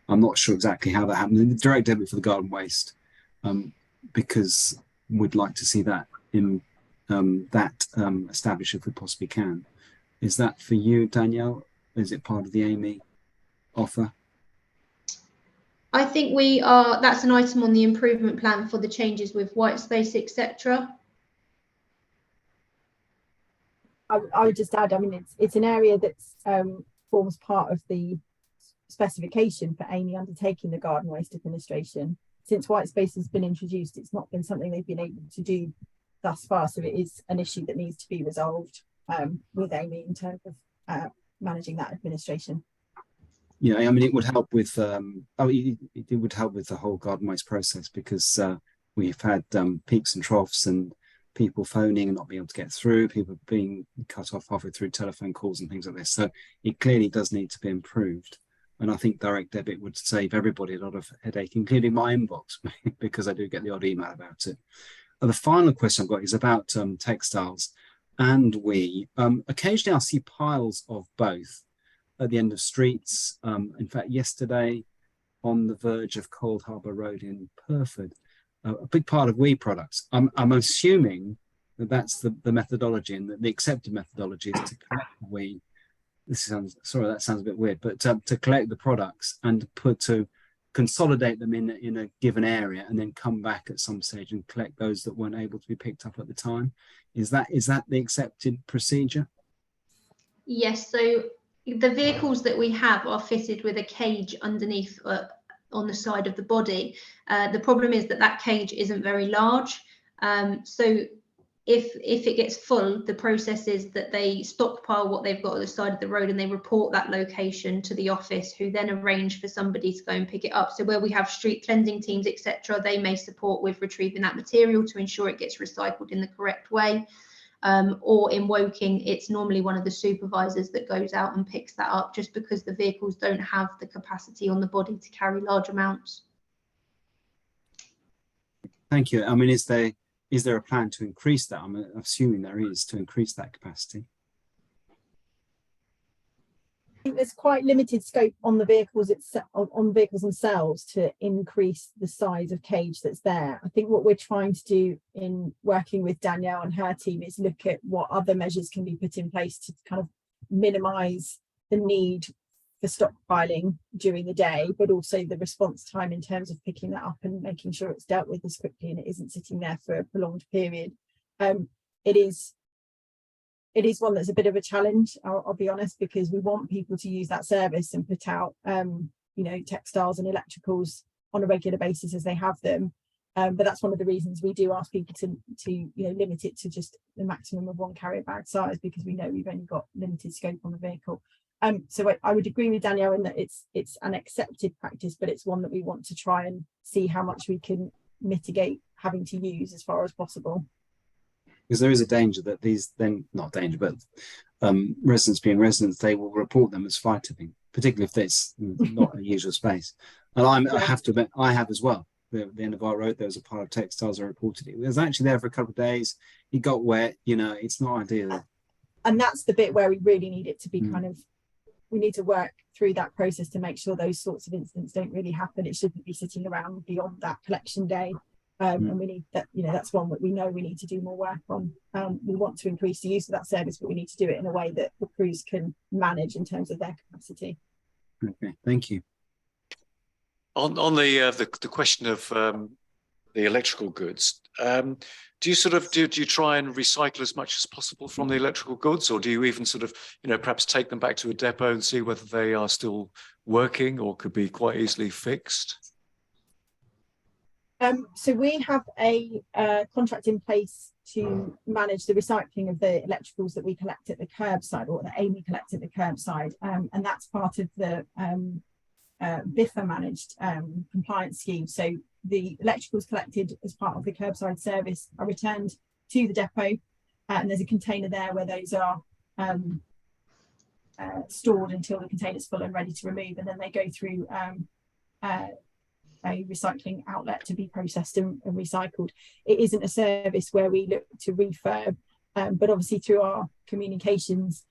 I'm not sure exactly how that happened. The direct debit for the garden waste, because we'd like to see that in established if we possibly can. Is that for you, Danielle? Is it part of the Amey offer?
I think that's an item on the improvement plan for the changes with white space, etc.
I would just add, I mean, it's an area that's forms part of the specification for Amey undertaking the garden waste administration. Since white space has been introduced, it's not been something they've been able to do thus far, so it is an issue that needs to be resolved with Amey in terms of managing that administration.
Yeah, I mean, it would help with it would help with the whole garden waste process, because we've had peaks and troughs and people phoning and not being able to get through, people being cut off halfway through telephone calls and things like this. So it clearly does need to be improved. And I think direct debit would save everybody a lot of headache, including my inbox, because I do get the odd email about it. The final question I've got is about textiles and occasionally I'll see piles of both at the end of streets. In fact, yesterday on the verge of Cold Harbour Road in Purford, a big part of products. I'm assuming that that's the methodology, and that the accepted methodology is to collect the that sounds a bit weird, but to collect the products and to consolidate them in a given area, and then come back at some stage and collect those that weren't able to be picked up at the time. Is that the accepted procedure?
Yes, so the vehicles that we have are fitted with a cage underneath on the side of the body. The problem is that cage isn't very large. So if it gets full, the process is that they stockpile what they've got at the side of the road and they report that location to the office, who then arrange for somebody to go and pick it up. So where we have street cleansing teams, etc., they may support with retrieving that material to ensure it gets recycled in the correct way. Or in Woking, it's normally one of the supervisors that goes out and picks that up, just because the vehicles don't have the capacity on the body to carry large amounts.
Thank you. I mean, is there a plan to increase that? I'm assuming there is, to increase that capacity.
I think there's quite limited scope on the vehicles themselves to increase the size of cage that's there. I think what we're trying to do in working with Danielle and her team is look at what other measures can be put in place to kind of minimise the need for stockpiling during the day, but also the response time in terms of picking that up and making sure it's dealt with as quickly and it isn't sitting there for a prolonged period. It is one that's a bit of a challenge, I'll be honest, because we want people to use that service and put out, textiles and electricals on a regular basis as they have them. But that's one of the reasons we do ask people to limit it to just the maximum of one carrier bag size, because we know we've only got limited scope on the vehicle. So I would agree with Danielle in that it's an accepted practice, but it's one that we want to try and see how much we can mitigate having to use as far as possible.
Because there is a danger that residents being residents, they will report them as fire tipping, particularly if it's not a usual space. And I have to admit, I have as well. At the end of our road, there was a pile of textiles. I reported it. It was actually there for a couple of days. It got wet. It's not ideal.
And that's the bit where we really need it to be we need to work through that process to make sure those sorts of incidents don't really happen. It shouldn't be sitting around beyond that collection day. And we need that, that's one that we know we need to do more work on. We want to increase the use of that service, but we need to do it in a way that the crews can manage in terms of their capacity.
Okay, thank you.
On the question of the electrical goods, do you try and recycle as much as possible from the electrical goods, or do you even perhaps take them back to a depot and see whether they are still working or could be quite easily fixed?
So we have a contract in place to manage the recycling of the electricals that we collect at the curbside, or that Amey collects at the curbside, and that's part of the BIFA managed compliance scheme. So the electricals collected as part of the curbside service are returned to the depot, and there's a container there where those are stored until the container's full and ready to remove, and then they go through a recycling outlet to be processed and recycled. It isn't a service where we look to refurb, but obviously through our communications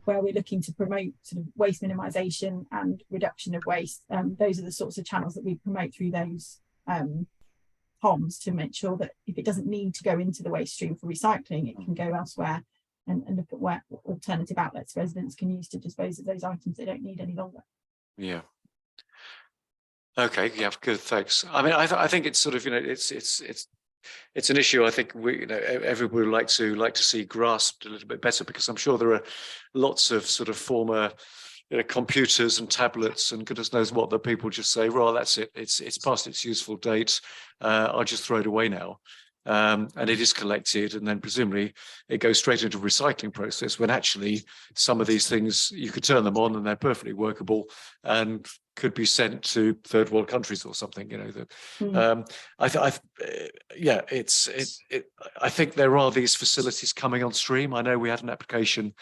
where we're looking to promote sort of waste minimisation and reduction of waste, those are the sorts of channels that we promote through those comms to make sure that if it doesn't need to go into the waste stream for recycling, it can go elsewhere, and look at where alternative outlets residents can use to dispose of those items they don't need any longer.
Yeah. Okay. Yeah. Good. Thanks. I mean, I think it's sort of, you know, it's an issue I think we, you know, everybody would like to see grasped a little bit better, because I'm sure there are lots of sort of former, you know, computers and tablets and goodness knows what, that people just say, well, that's it. It's past its useful date. I'll just throw it away now. And it is collected, and then presumably it goes straight into a recycling process, when actually some of these things you could turn them on and they're perfectly workable and could be sent to third world countries or something, you know. I think there are these facilities coming on stream. I know we had an application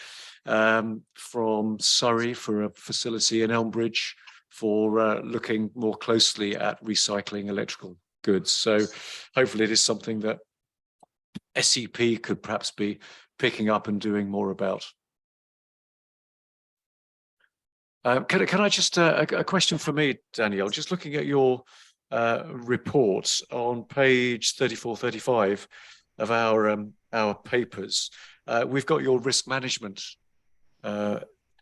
from Surrey for a facility in Elmbridge for looking more closely at recycling electrical goods. So hopefully it is something that SEP could perhaps be picking up and doing more about. Can I just a question for me, Danielle? Just looking at your report on page 34, 35 of our papers, we've got your risk management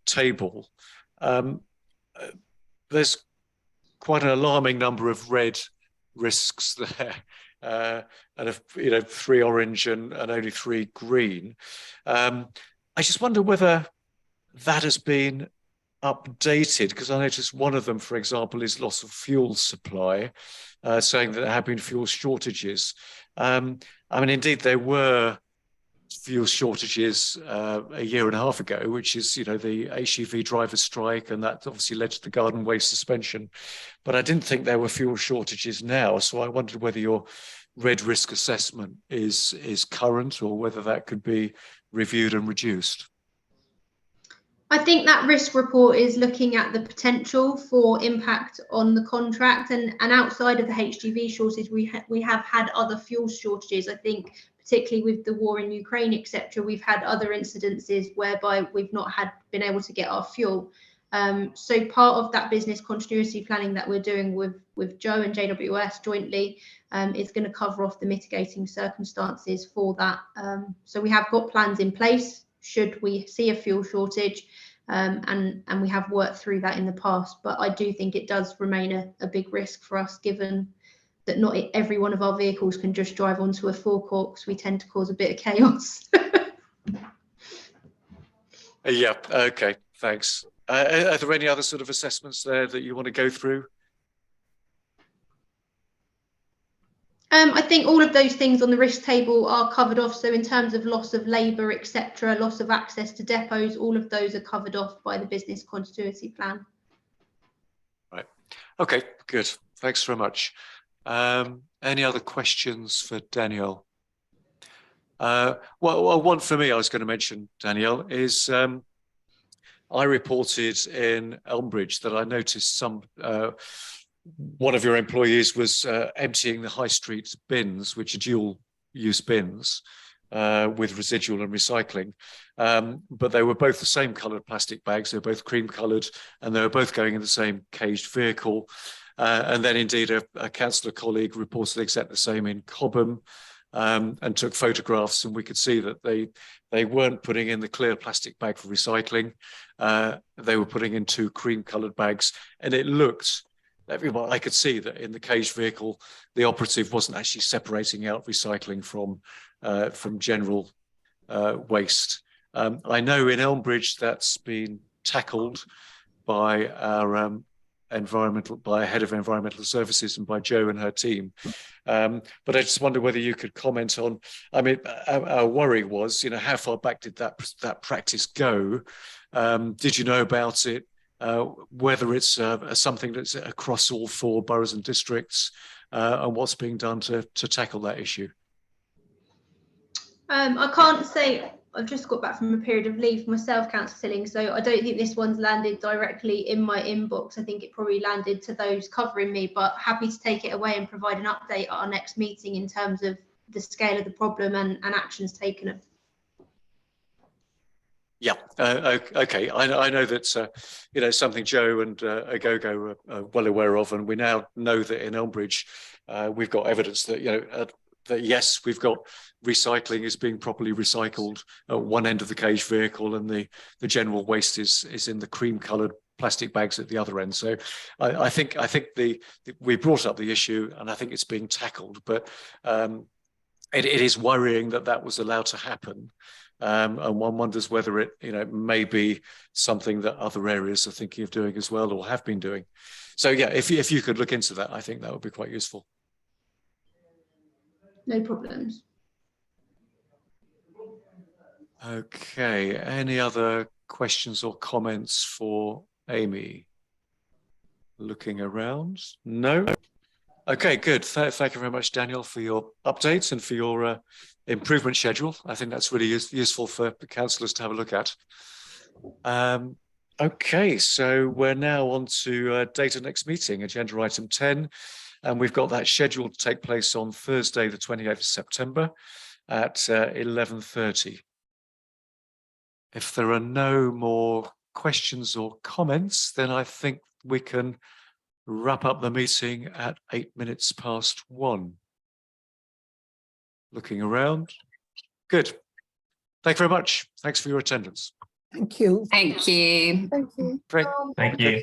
table. There's quite an alarming number of red risks there, and you know, 3 orange and only 3 green. I just wonder whether that has been updated, because I noticed one of them, for example, is loss of fuel supply, saying that there have been fuel shortages. I mean, indeed, there were fuel shortages a year and a half ago, which is, you know, the HGV driver strike, and that obviously led to the garden waste suspension. But I didn't think there were fuel shortages now, so I wondered whether your red risk assessment is current, or whether that could be reviewed and reduced.
I think that risk report is looking at the potential for impact on the contract, and outside of the HGV shortage, we have had other fuel shortages. I think particularly with the war in Ukraine, etc., we've had other incidences whereby we've not been able to get our fuel. So part of that business continuity planning that we're doing with Joe and JWS jointly is going to cover off the mitigating circumstances for that. So we have got plans in place should we see a fuel shortage, and we have worked through that in the past. But I do think it does remain a big risk for us, given that not every one of our vehicles can just drive onto a forecourt, because we tend to cause a bit of chaos.
Yeah, okay, thanks. Are there any other sort of assessments there that you want to go through?
I think all of those things on the risk table are covered off. So in terms of loss of labour, etc., loss of access to depots, all of those are covered off by the business continuity plan.
Right. Okay, good. Thanks very much. Any other questions for Danielle? Well, one for me I was going to mention, Danielle, is I reported in Elmbridge that I noticed one of your employees was emptying the high street bins, which are dual use bins with residual and recycling. But they were both the same coloured plastic bags. They were both cream coloured, and they were both going in the same caged vehicle. And then indeed a councillor colleague reported exactly the same in Cobham, and took photographs, and we could see that they weren't putting in the clear plastic bag for recycling. They were putting in 2 cream coloured bags, and it looked, I could see that in the caged vehicle, the operative wasn't actually separating out recycling from general waste. I know in Elmbridge that's been tackled by our by a head of environmental services and by Jo and her team. But I just wonder whether you could comment on, I mean, our worry was, you know, how far back did that practice go? Did you know about it whether it's something that's across all 4 boroughs and districts, and what's being done to tackle that issue.
I can't say. I've just got back from a period of leave myself, Councillor Tilling, so I don't think this one's landed directly in my inbox. I think it probably landed to those covering me, but happy to take it away and provide an update at our next meeting in terms of the scale of the problem and actions taken.
Yeah, okay. I know that's something Joe and Agogo are well aware of, and we now know that in Elmbridge we've got evidence that that yes, we've got recycling is being properly recycled at one end of the cage vehicle, and the general waste is in the cream-coloured plastic bags at the other end. So I think we brought up the issue, and I think it's being tackled, but it is worrying that was allowed to happen. And one wonders whether it may be something that other areas are thinking of doing as well, or have been doing. So yeah, if you could look into that, I think that would be quite useful.
No problems.
Okay, any other questions or comments for Amy? Looking around? No? Okay, good. Thank you very much, Daniel, for your updates and for your improvement schedule. I think that's really useful for the councillors to have a look at. Okay, so we're now on to date of next meeting, agenda item 10, and we've got that scheduled to take place on Thursday, the 28th of September at 11:30. If there are no more questions or comments, then I think we can wrap up the meeting at 1:08. Looking around. Good. Thank you very much. Thanks for your attendance.
Thank you.
Thank you.
Thank you.
Great.
Thank you.